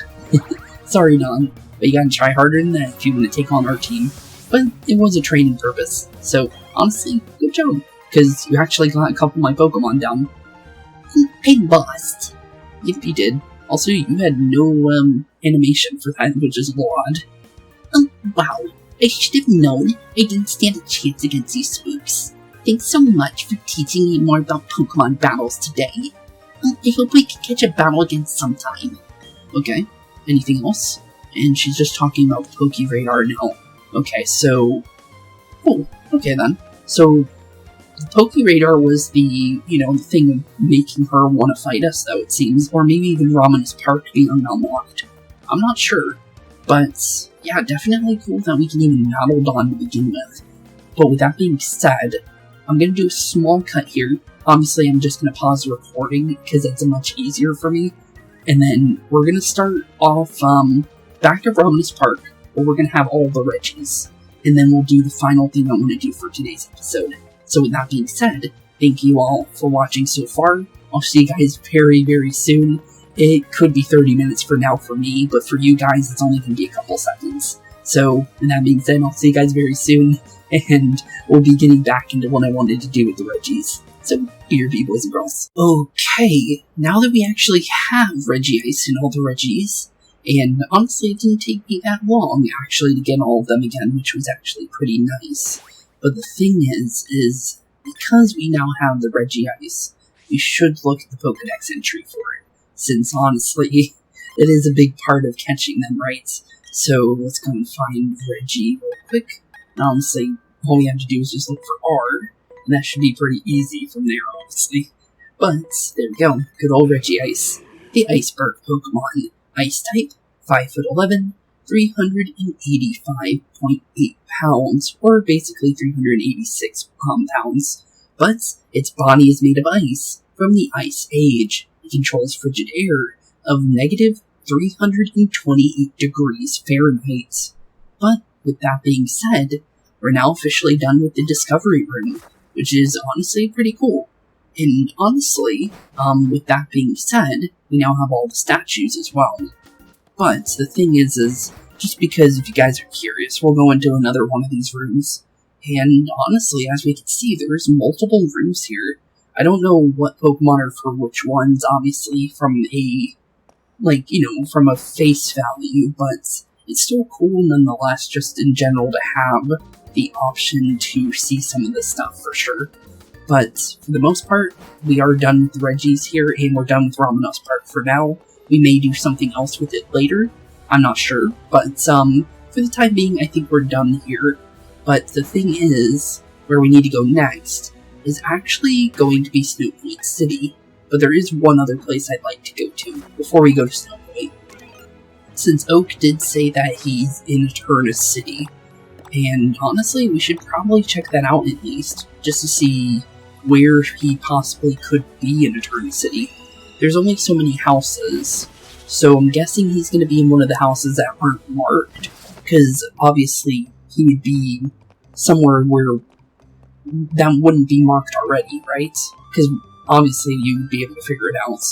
Sorry, Dawn, but you gotta try harder than that if you want to take on our team. But it was a training purpose, so honestly, good job, because you actually got a couple of my Pokemon down. I lost. Yep, you did. Also, you had no animation for that, which is a little odd. Wow. I should have known I didn't stand a chance against you, Spooks. Thanks so much for teaching me more about Pokemon battles today. I hope we can catch a battle again sometime. Okay, anything else? And she's just talking about the Pokeradar now. Okay, so... Oh, okay then. So, the Pokeradar was the, the thing making her want to fight us, though, it seems. Or maybe even Ramen's Park being unlocked. I'm not sure. But, yeah, definitely cool that we can even battle Dawn to begin with. But with that being said, I'm going to do a small cut here. Obviously, I'm just going to pause the recording, because it's much easier for me. And then, we're going to start off, back at Ramen's Park, where we're going to have all the Reggies. And then we'll do the final thing I want to do for today's episode. So with that being said, thank you all for watching so far. I'll see you guys very, very soon. It could be 30 minutes for now for me, but for you guys, it's only going to be a couple seconds. So, with that being said, I'll see you guys very soon, and we'll be getting back into what I wanted to do with the Reggies. So, here be, boys and girls. Okay, now that we actually have Regice and all the Reggies, and honestly, it didn't take me that long, actually, to get all of them again, which was actually pretty nice. But the thing is because we now have the Regice, we should look at the Pokedex entry for it. Since, honestly, it is a big part of catching them, right? So, let's go and find Reggie real quick. Honestly, all we have to do is just look for R, and that should be pretty easy from there, honestly. But, there we go. Good old Regice. The Iceberg Pokemon. Ice type, 5'11", 385.8 pounds, or basically 386 pounds. But its body is made of ice from the Ice Age. It controls frigid air of negative 328 degrees Fahrenheit. But with that being said, we're now officially done with the Discovery Room, which is honestly pretty cool. And honestly, with that being said, we now have all the statues as well. But the thing is just because if you guys are curious, we'll go into another one of these rooms. And honestly, as we can see, there's multiple rooms here. I don't know what Pokemon are for which ones, obviously, from a, from a face value, but it's still cool nonetheless, just in general, to have the option to see some of this stuff for sure. But for the most part, we are done with the Reggies here, and we're done with Ramen's Park for now. We may do something else with it later, I'm not sure, but for the time being, I think we're done here. But the thing is, where we need to go next is actually going to be Snow Point City, but there is one other place I'd like to go to before we go to Snow Point. Since Oak did say that he's in Eterna City, and honestly, we should probably check that out at least, just to see where he possibly could be in Eterna City. There's only so many houses, so I'm guessing he's going to be in one of the houses that aren't marked, because obviously he would be somewhere where that wouldn't be marked already, right? Because obviously you would be able to figure it out.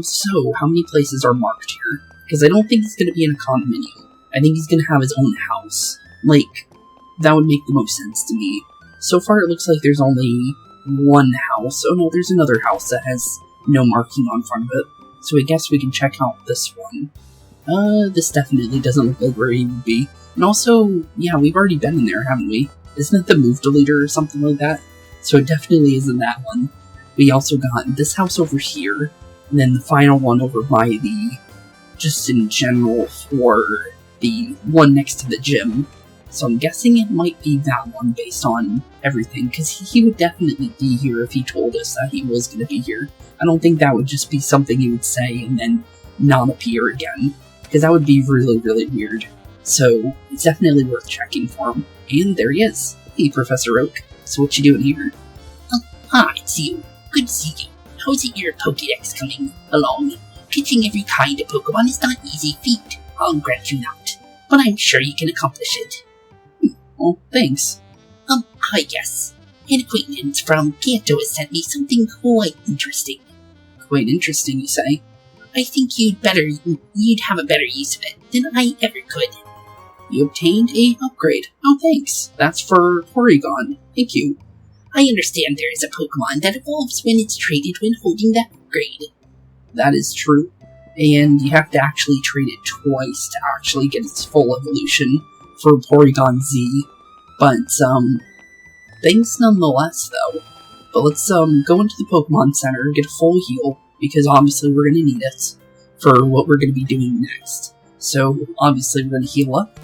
So how many places are marked here? Because I don't think he's going to be in a condominium. I think he's going to have his own house. That would make the most sense to me. So far it looks like there's only one house. Oh no, there's another house that has no marking on front of it. So I guess we can check out this one. This definitely doesn't look like where he would be. And also, yeah, we've already been in there, haven't we? Isn't it the move deleter or something like that? So it definitely isn't that one. We also got this house over here, and then the final one over by the, just in general, for the one next to the gym. So I'm guessing it might be that one based on everything, because he would definitely be here if he told us that he was going to be here. I don't think that would just be something he would say and then not appear again, because that would be really, really weird. So it's definitely worth checking for him. And there he is. Hey, Professor Oak. So what you doing here? Oh, hi, it's you. Good to see you. How's your Pokédex coming along? Catching every kind of Pokemon is not an easy feat, I'll grant you that. But I'm sure you can accomplish it. Oh, thanks. Hi, yes. An acquaintance from Johto has sent me something quite interesting. Quite interesting, you say? I think you'd have a better use of it than I ever could. You obtained a upgrade. Oh, thanks. That's for Porygon. Thank you. I understand there is a Pokemon that evolves when it's traded when holding that upgrade. That is true. And you have to actually trade it twice to actually get its full evolution. for Porygon Z. But, thanks nonetheless, though. But let's, go into the Pokemon Center, get a full heal, because obviously we're going to need it for what we're going to be doing next. So, obviously we're going to heal up,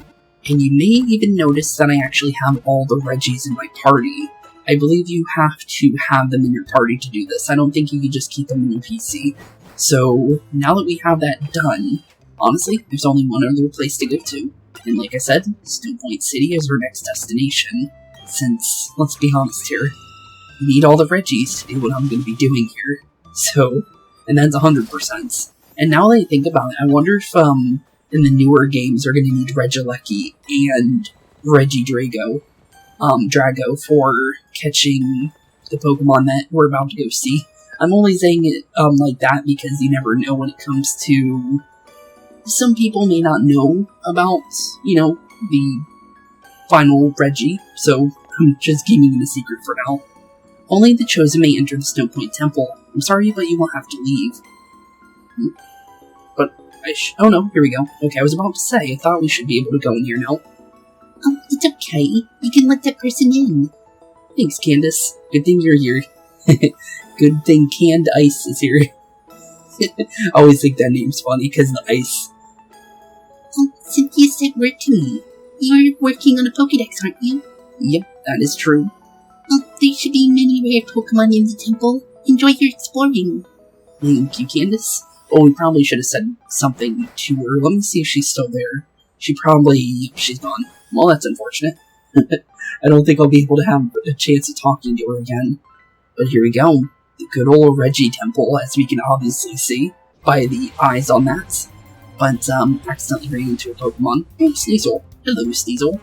and you may even notice that I actually have all the Reggies in my party. I believe you have to have them in your party to do this. I don't think you can just keep them in your PC. So, now that we have that done, honestly, there's only one other place to go to. And like I said, Snow Point City is our next destination. Since, let's be honest here, we need all the Reggies to do what I'm going to be doing here. So, and that's 100%. And now that I think about it, I wonder if, in the newer games, they're going to need Regieleki and Regidrago, Drago for catching the Pokemon that we're about to go see. I'm only saying it, like that because you never know when it comes to... Some people may not know about, you know, the final Reggie, so I'm just keeping it a secret for now. Only the chosen may enter the Snow Point Temple. I'm sorry, but you will have to leave. But oh no, here we go. Okay, I was about to say, I thought we should be able to go in here now. Oh, it's okay. You can let that person in. Thanks, Candace. Good thing you're here. Good thing Canned Ice is here. I always think that name's funny, because the ice. Oh, Cynthia said word to me. You're working on a Pokédex, aren't you? Yep, that is true. Oh, there should be many rare Pokemon in the temple. Enjoy your exploring. Thank you, Candace. Oh, we probably should have said something to her. Let me see if she's still there. She's gone. Well, that's unfortunate. I don't think I'll be able to have a chance of talking to her again. But here we go. The good old Reggie Temple, as we can obviously see by the eyes on that. But, accidentally ran into a Pokemon. Oh, Sneasel. Hello, Sneasel.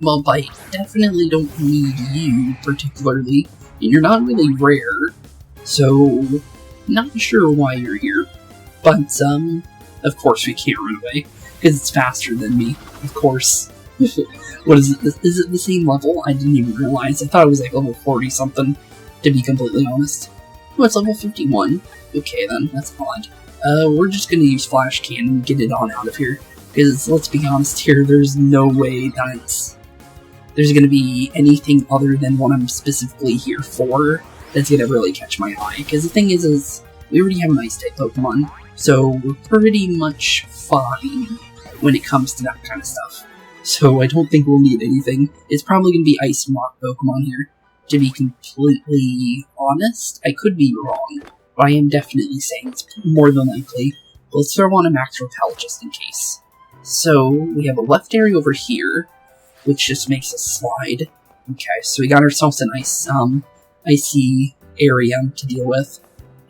Well, I definitely don't need you, particularly, and you're not really rare, so not sure why you're here. But, of course we can't run away, because it's faster than me, of course. What is it? Is it the same level? I didn't even realize. I thought it was like level 40-something, to be completely honest. Oh, it's level 51. Okay then, that's odd. We're just gonna use Flash Cannon and get it on out of here. Because, let's be honest here, there's no way that there's gonna be anything other than what I'm specifically here for that's gonna really catch my eye. Because the thing is we already have an Ice-type Pokemon, so we're pretty much fine when it comes to that kind of stuff. So I don't think we'll need anything. It's probably gonna be Ice and Rock Pokemon here. To be completely honest, I could be wrong, but I am definitely saying it's more than likely. But let's throw on a Max Repel just in case. So, we have a left area over here, which just makes us slide. Okay, so we got ourselves an icy area to deal with.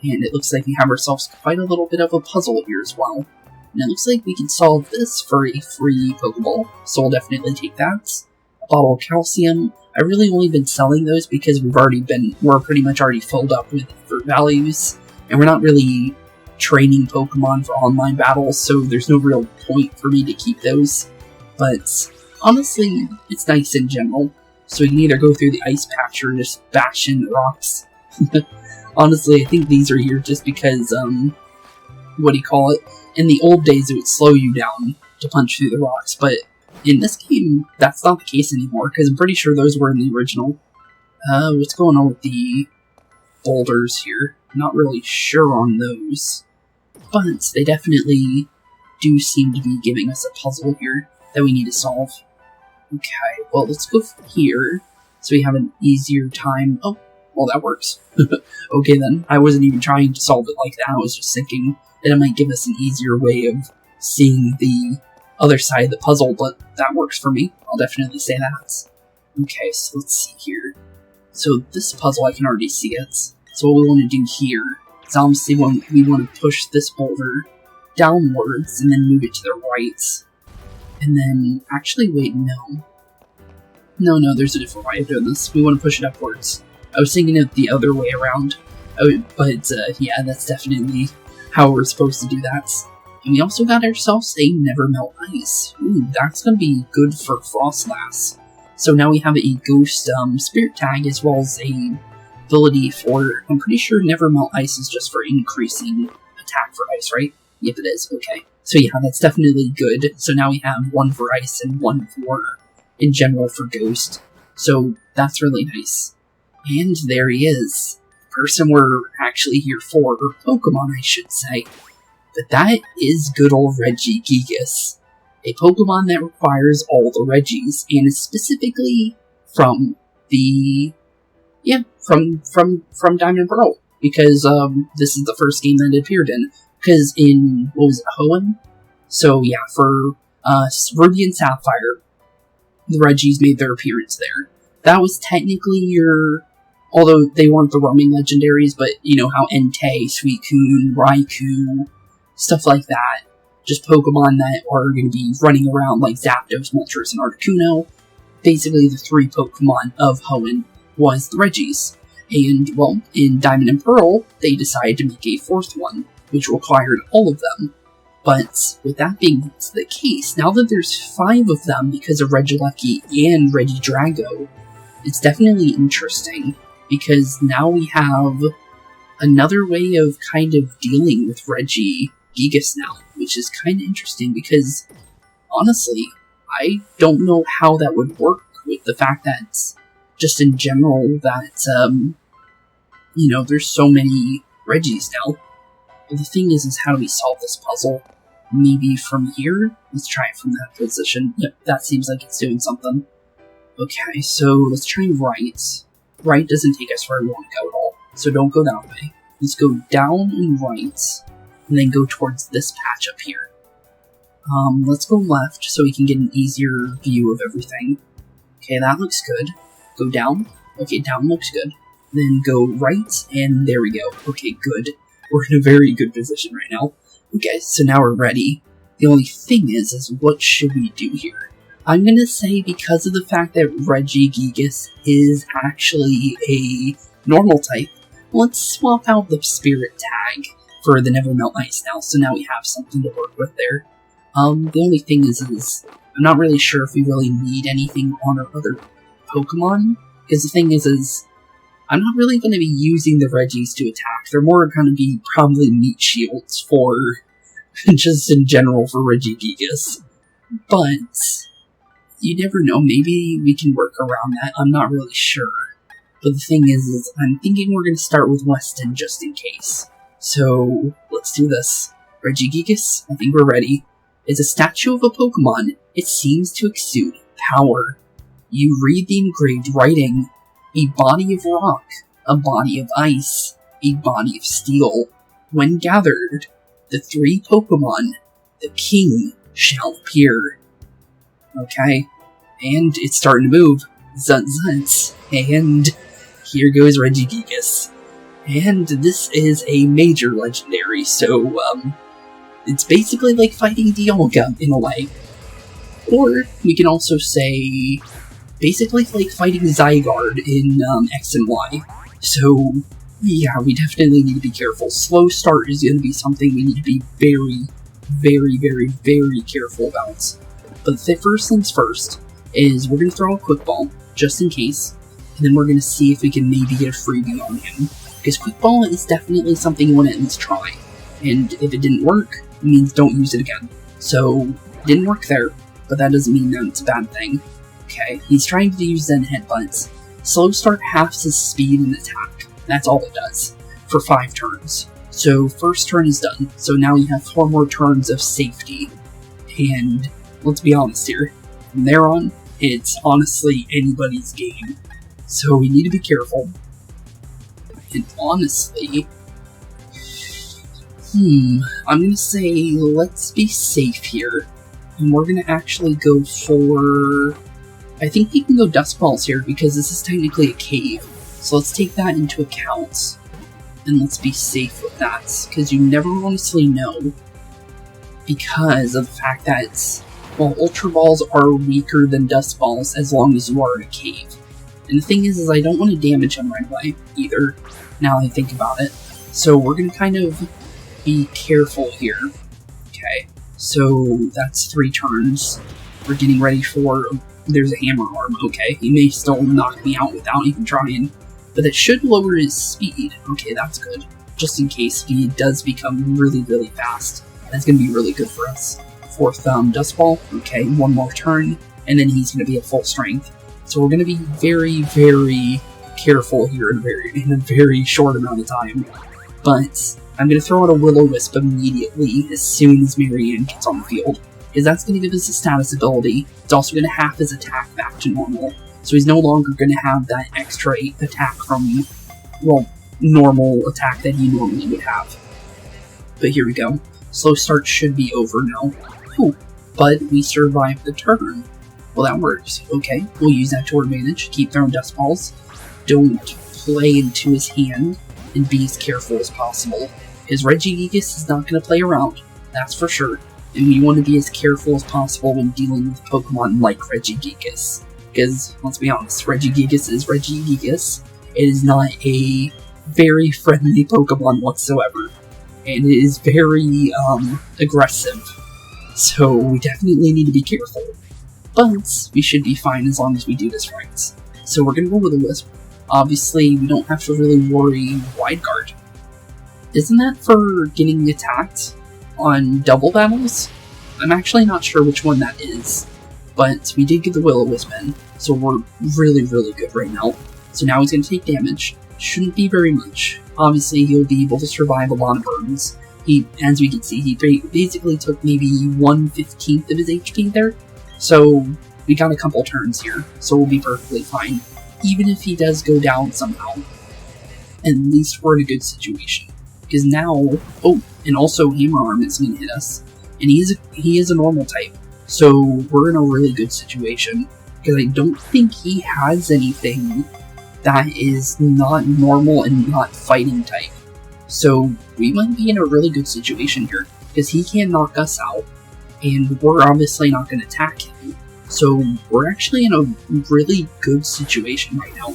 And it looks like we have ourselves quite a little bit of a puzzle here as well. And it looks like we can solve this for a free Pokeball, so we'll definitely take that. A bottle of calcium. I've really only been selling those because we're pretty much already filled up with fruit values, and we're not really training Pokemon for online battles, so there's no real point for me to keep those. But honestly, it's nice in general, so we can either go through the ice patch or just bash in the rocks. Honestly, I think these are here just because, in the old days it would slow you down to punch through the rocks, but in this game, that's not the case anymore, because I'm pretty sure those were in the original. What's going on with the boulders here? Not really sure on those. But they definitely do seem to be giving us a puzzle here that we need to solve. Okay, well, let's go from here, so we have an easier time. Oh, well, that works. Okay then, I wasn't even trying to solve it like that, I was just thinking that it might give us an easier way of seeing the other side of the puzzle, but that works for me. I'll definitely say that. Okay, so let's see here. So this puzzle, I can already see it. So what we want to do here is obviously we want to push this boulder downwards and then move it to the right. And then, actually, wait, no. No, there's a different way of doing this. We want to push it upwards. I was thinking it the other way around. But yeah, that's definitely how we're supposed to do that. And we also got ourselves a Never Melt Ice. Ooh, that's going to be good for Frostlass. So now we have a Ghost Spirit Tag as well as a ability for... I'm pretty sure Never Melt Ice is just for increasing attack for Ice, right? Yep, it is. Okay. So yeah, that's definitely good. So now we have one for Ice and one for, in general, for Ghost. So that's really nice. And there he is. The person we're actually here for, or Pokemon I should say. But that is good old Regigigas. A Pokemon that requires all the Regis, and is specifically from the... yeah, from Diamond and Pearl. Because this is the first game that it appeared in. Because in, what was it, Hoenn? So yeah, for Ruby and Sapphire, the Regis made their appearance there. That was technically your... although they weren't the roaming legendaries, but you know how Entei, Suicune, Raikou, stuff like that. Just Pokemon that are going to be running around like Zapdos, Moltres, and Articuno. Basically the 3 Pokemon of Hoenn was the Regis. And, well, in Diamond and Pearl, they decided to make a 4th one, which required all of them. But, with that being the case, now that there's 5 of them because of Regieleki and Regidrago, it's definitely interesting, because now we have another way of kind of dealing with Regigigas now, which is kind of interesting, because, honestly, I don't know how that would work with the fact that, just in general, that, you know, there's so many Regis now. But the thing is how do we solve this puzzle? Maybe from here? Let's try it from that position. Yep, that seems like it's doing something. Okay, so let's try right. Right doesn't take us where we want to go at all, so don't go that way. Let's go down and right, and then go towards this patch up here. Let's go left so we can get an easier view of everything. Okay, that looks good. Go down. Okay, down looks good. Then go right, and there we go. Okay, good. We're in a very good position right now. Okay, so now we're ready. The only thing is what should we do here? I'm gonna say because of the fact that Regigigas is actually a normal type, let's swap out the Spirit tag for the Never Melt Ice now, so now we have something to work with there. The only thing is I'm not really sure if we really need anything on our other Pokemon, because the thing is I'm not really going to be using the Regis to attack. They're more going to be probably meat shields for, just in general, for Regigigas. But, you never know, maybe we can work around that, I'm not really sure. But the thing is I'm thinking we're going to start with Weston just in case. So, let's do this. Regigigas, I think we're ready. It's a statue of a Pokemon. It seems to exude power. You read the engraved writing. A body of rock, a body of ice, a body of steel. When gathered, the 3 Pokemon, the king shall appear. Okay, and it's starting to move. Zunt zunt. And here goes Regigigas. And this is a major legendary, so, it's basically like fighting Dialga in a way. Or, we can also say, basically like fighting Zygarde in X and Y. So, yeah, we definitely need to be careful. Slow start is going to be something we need to be very, very, very, very careful about. But the first things first is we're going to throw a Quick Ball, just in case, and then we're going to see if we can maybe get a freebie on him. Because Quick Ball is definitely something you want to at least try. And if it didn't work, it means don't use it again. So, it didn't work there, but that doesn't mean that it's a bad thing. Okay, he's trying to use Zen Headbutts. Slow Start halves his speed and attack. That's all it does, for 5 turns. So, first turn is done. So now you have 4 more turns of safety. And, let's be honest here, from there on, it's honestly anybody's game. So we need to be careful. And honestly, I'm gonna say let's be safe here. And we're gonna actually go for... I think we can go Dust Balls here because this is technically a cave. So let's take that into account. And let's be safe with that, because you never honestly know. Because of the fact that, well, Ultra Balls are weaker than Dust Balls as long as you are in a cave. And the thing is I don't want to damage them right away, either, now I think about it. So we're going to kind of be careful here. Okay, so that's 3 turns. We're getting ready for... There's a Hammer Arm, okay. He may still knock me out without even trying. But that should lower his speed. Okay, that's good. Just in case he does become really, really fast. That's going to be really good for us. 4th Dust Ball, okay, 1 more turn, and then he's going to be at full strength. So we're going to be very, very careful here in a very short amount of time. But I'm going to throw out a Will-O-Wisp immediately as soon as Marianne gets on the field, because that's going to give us a status ability. It's also going to half his attack back to normal, so he's no longer going to have that extra attack from, well, normal attack that he normally would have. But here we go. Slow start should be over now. Whew. But we survived the turn. Well, that works. Okay, we'll use that to our advantage. Keep throwing Dust Balls. Don't play into his hand, and be as careful as possible. His Regigigas is not going to play around, that's for sure. And we want to be as careful as possible when dealing with Pokemon like Regigigas. Because, let's be honest, Regigigas is Regigigas. It is not a very friendly Pokemon whatsoever. And it is very, aggressive. So we definitely need to be careful. But we should be fine as long as we do this right. So we're going to go with a Wisp. Obviously, we don't have to really worry Wide Guard. Isn't that for getting attacked on double battles? I'm actually not sure which one that is. But we did get the Will-O-Wisp in, so we're really, really good right now. So now he's going to take damage. Shouldn't be very much. Obviously, he'll be able to survive a lot of burns. As we can see, he basically took maybe 1/15 of his HP there. So we got a couple turns here, so we'll be perfectly fine. Even if he does go down somehow, at least we're in a good situation. Because now, oh, and also Hammer Arm is going to hit us, and he is a normal type, so we're in a really good situation. Because I don't think he has anything that is not normal and not fighting type. So we might be in a really good situation here, because he can knock us out, and we're obviously not going to attack him. So we're actually in a really good situation right now,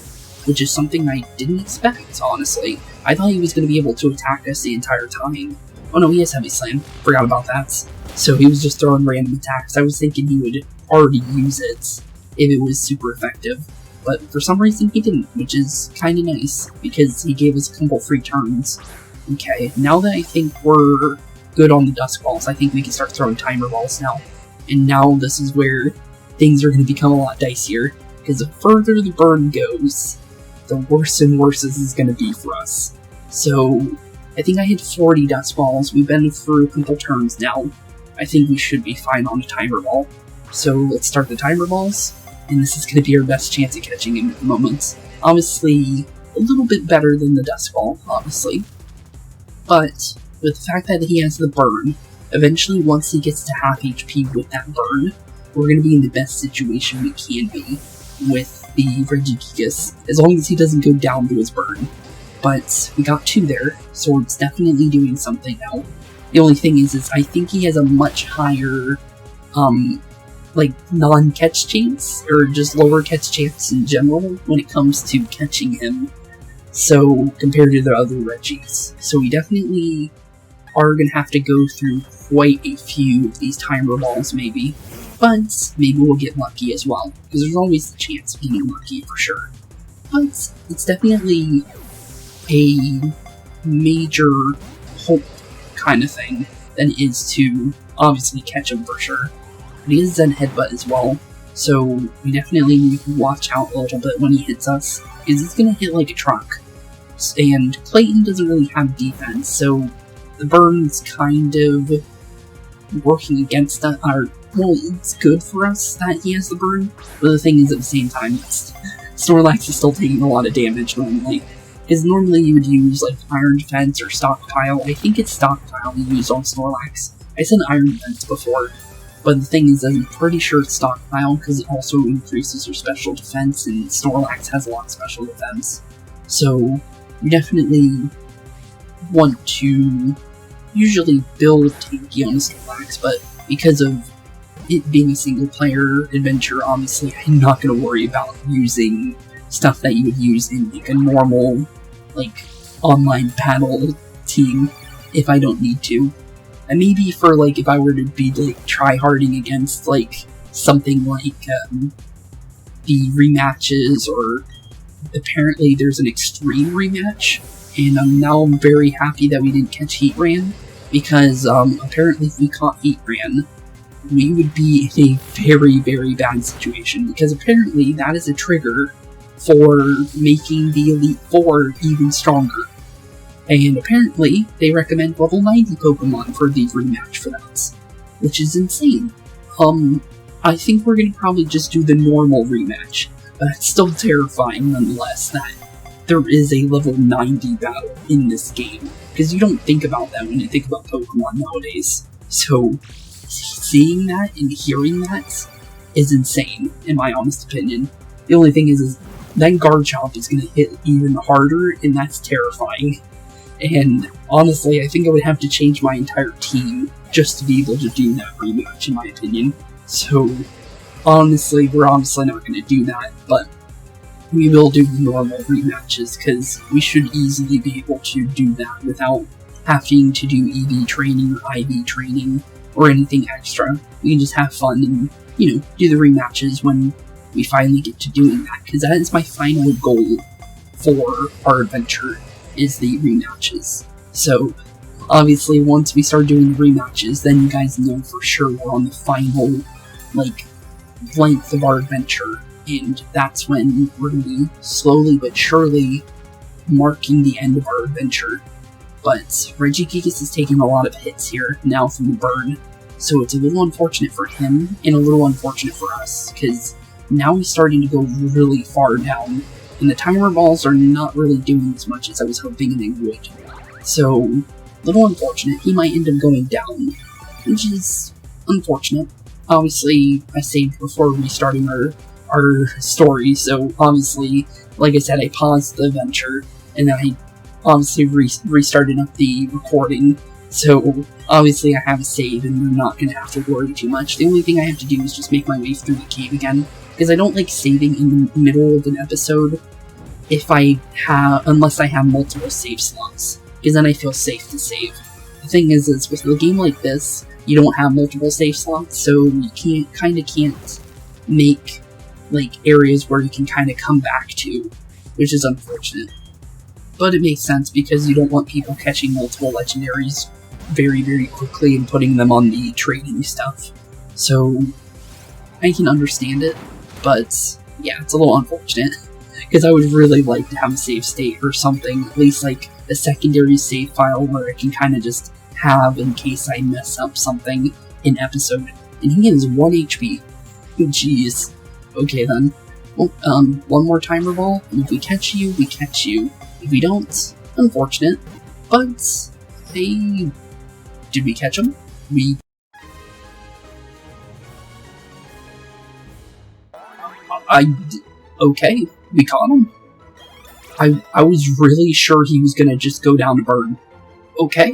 which is something I didn't expect, honestly. I thought he was going to be able to attack us the entire time. Oh no, he has Heavy Slam. Forgot about that. So he was just throwing random attacks. I was thinking he would already use it if it was super effective. But for some reason he didn't, which is kind of nice, because he gave us a couple free turns. Okay, now that I think we're good on the Dusk Balls, I think we can start throwing Timer Balls now. And now this is where things are going to become a lot dicier, because the further the burn goes, the worse and worse this is going to be for us. So, I think I hit 40 Dust Balls. We've been through a couple turns now. I think we should be fine on a Timer Ball. So let's start the Timer Balls, and this is going to be our best chance at catching him at the moment. Obviously, a little bit better than the Dust Ball, obviously. But, with the fact that he has the burn, eventually once he gets to half HP with that burn, we're going to be in the best situation we can be with the Regigigas, as long as he doesn't go down to his burn. But we got 2 there, so it's definitely doing something now. The only thing is I think he has a much higher, non-catch chance, or just lower catch chance in general when it comes to catching him, so compared to the other Regis. So we definitely are going to have to go through quite a few of these Timer Balls, maybe. But maybe we'll get lucky as well, because there's always the chance of getting lucky for sure. But it's definitely a major hope kind of thing than it is to obviously catch him for sure. But he has Zen Headbutt as well, so we definitely need to watch out a little bit when he hits us, because it's going to hit like a truck. And Clayton doesn't really have defense, so the burn's kind of working against that. Well, it's good for us that he has the burn, but the thing is, at the same time, Snorlax is still taking a lot of damage normally. Because normally you would use, like, Iron Defense or Stockpile. I think it's Stockpile you use on Snorlax. I said Iron Defense before, but the thing is, I'm pretty sure it's Stockpile, because it also increases your special defense, and Snorlax has a lot of special defense. So, you definitely want to usually build tanky on Snorlax, but because of it being a single-player adventure, obviously, I'm not going to worry about using stuff that you would use in, like, a normal, like, online battle team if I don't need to. And maybe for, like, if I were to be, like, try-harding against, like, something like, the rematches, or apparently there's an extreme rematch, and now I'm very happy that we didn't catch Heatran, because apparently if we caught Heatran, we would be in a very, very bad situation, because apparently that is a trigger for making the Elite Four even stronger. And apparently they recommend level 90 Pokemon for the rematch for that, which is insane. I think we're going to probably just do the normal rematch, but it's still terrifying nonetheless that there is a level 90 battle in this game, because you don't think about that when you think about Pokemon nowadays. So, seeing that and hearing that is insane, in my honest opinion. The only thing is that Garchomp is going to hit even harder, and that's terrifying. And honestly, I think I would have to change my entire team just to be able to do that rematch, in my opinion. So, honestly, we're obviously not going to do that, but we will do the normal rematches, because we should easily be able to do that without having to do EV training or IV training or anything extra. We can just have fun and, do the rematches when we finally get to doing that, because that is my final goal for our adventure, is the rematches. So, obviously, once we start doing the rematches, then you guys know for sure we're on the final, length of our adventure, and that's when we're going to be slowly but surely marking the end of our adventure. But Regigigas is taking a lot of hits here now from the burn, so it's a little unfortunate for him, and a little unfortunate for us, because now he's starting to go really far down, and the timer balls are not really doing as much as I was hoping they would. So, a little unfortunate. He might end up going down, which is unfortunate. Obviously, I saved before restarting our story, so obviously, like I said, I paused the adventure, and then I obviously restarted up the recording, so obviously I have a save, and we're not going to have to worry too much. The only thing I have to do is just make my way through the cave again, because I don't like saving in the middle of an episode unless I have multiple save slots, because then I feel safe to save. The thing is with a game like this, you don't have multiple save slots, so you can't make, areas where you can kind of come back to, which is unfortunate. But it makes sense, because you don't want people catching multiple legendaries very, very quickly and putting them on the trading stuff. So, I can understand it, but yeah, it's a little unfortunate, because I would really like to have a save state or something, at least a secondary save file where I can kind of just have in case I mess up something in episode. And he has 1 HP. Jeez. Okay then. Well, one more timer ball, and if we catch you, we catch you. If we don't, unfortunate. But, did we catch him? Okay, we caught him. I was really sure he was gonna just go down to burn. Okay,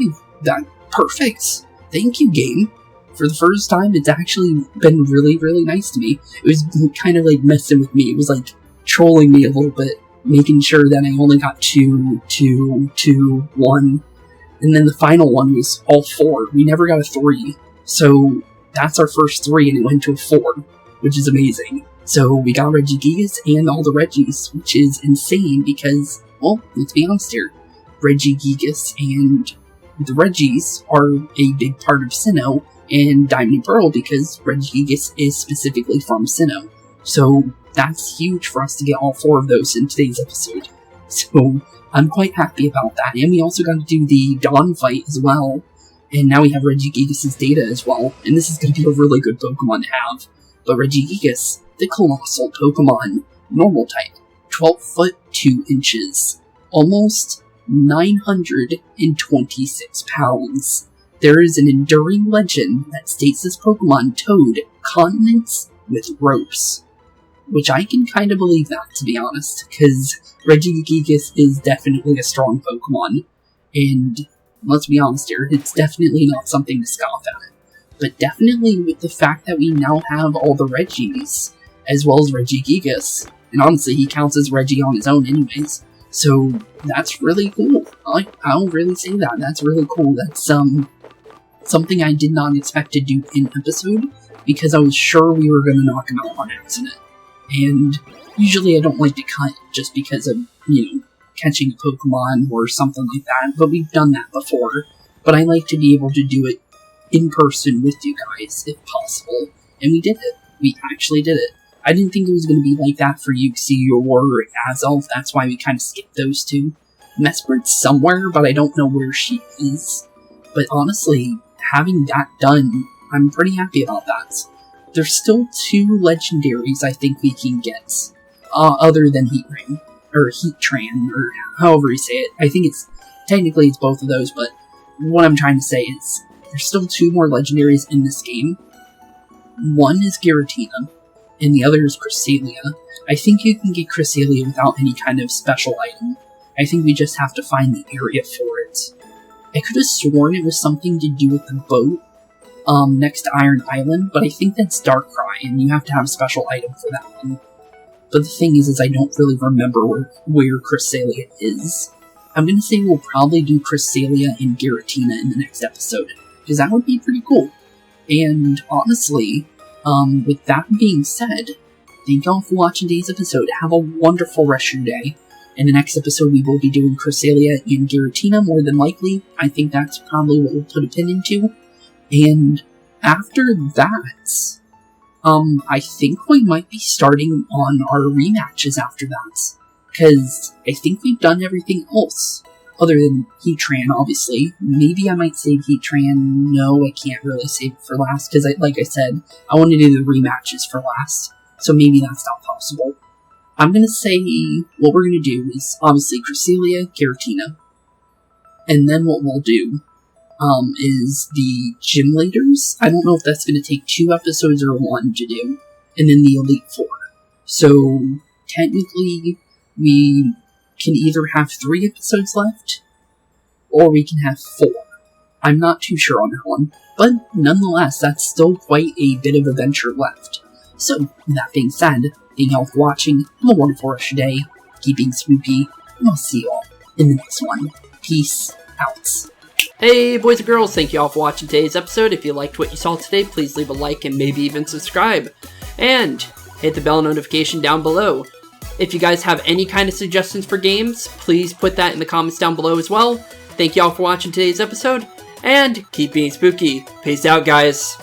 perfect. Thank you, game. For the first time, it's actually been really, really nice to me. It was kind of messing with me. It was trolling me a little bit, making sure that I only got 2, 2, 2, 1. And then the final one was all 4. We never got a 3. So that's our first 3, and it went to a 4, which is amazing. So we got Regigigas and all the Regis, which is insane because, well, let's be honest here. Regigigas and the Regis are a big part of Sinnoh and Diamond and Pearl, because Regigigas is specifically from Sinnoh. So that's huge for us to get all 4 of those in today's episode. So I'm quite happy about that. And we also got to do the Dawn fight as well. And now we have Regigigas' data as well. And this is going to be a really good Pokemon to have. But Regigigas, the colossal Pokemon, normal type, 12 foot 2 inches, almost 926 pounds. There is an enduring legend that states this Pokemon towed continents with ropes. Which I can kind of believe that, to be honest, because Regigigas is definitely a strong Pokemon. And let's be honest here, it's definitely not something to scoff at. But definitely with the fact that we now have all the Regis, as well as Regigigas, and honestly, he counts as Regi on his own anyways, so that's really cool. I'll really say that. That's really cool. That's something I did not expect to do in episode, because I was sure we were going to knock him out on accident. And usually I don't like to cut just because of, catching a Pokemon or something like that, but we've done that before. but I like to be able to do it in person with you guys, if possible. And we did it. We actually did it. I didn't think it was going to be like that for Uxie or Azelf, that's why we kind of skipped those two. Mesprit's somewhere, but I don't know where she is. But honestly, having that done, I'm pretty happy about that. There's still 2 legendaries I think we can get, other than Heatran, or Heatran, or however you say it. I think technically it's both of those, but what I'm trying to say is, there's still 2 more legendaries in this game. One is Giratina, and the other is Cresselia. I think you can get Cresselia without any kind of special item. I think we just have to find the area for it. I could have sworn it was something to do with the boat, next to Iron Island, but I think that's Darkrai, and you have to have a special item for that one. But the thing is I don't really remember where Cresselia is. I'm gonna say we'll probably do Cresselia and Giratina in the next episode, because that would be pretty cool. And honestly, with that being said, thank y'all for watching today's episode. Have a wonderful rest of your day. In the next episode, we will be doing Cresselia and Giratina, more than likely. I think that's probably what we'll put a pin into. And after that, I think we might be starting on our rematches after that. Because I think we've done everything else. Other than Heatran, obviously. Maybe I might save Heatran. No, I can't really save it for last. Because, like I said, I want to do the rematches for last. So maybe that's not possible. I'm going to say what we're going to do is, obviously, Cresselia, Giratina. And then what we'll do is the Gym Leaders. I don't know if that's going to take 2 episodes or 1 to do. And then the Elite Four. So, technically, we can either have 3 episodes left, or we can have 4. I'm not too sure on that one. But, nonetheless, that's still quite a bit of adventure left. So, with that being said, thank y'all for watching. Have a wonderful rest of your day. Keep being spooky. And I'll see y'all in the next one. Peace out. Hey boys and girls, thank you all for watching today's episode. If you liked what you saw today, please leave a like and maybe even subscribe. And hit the bell notification down below. If you guys have any kind of suggestions for games, please put that in the comments down below as well. Thank you all for watching today's episode, and keep being spooky. Peace out, guys.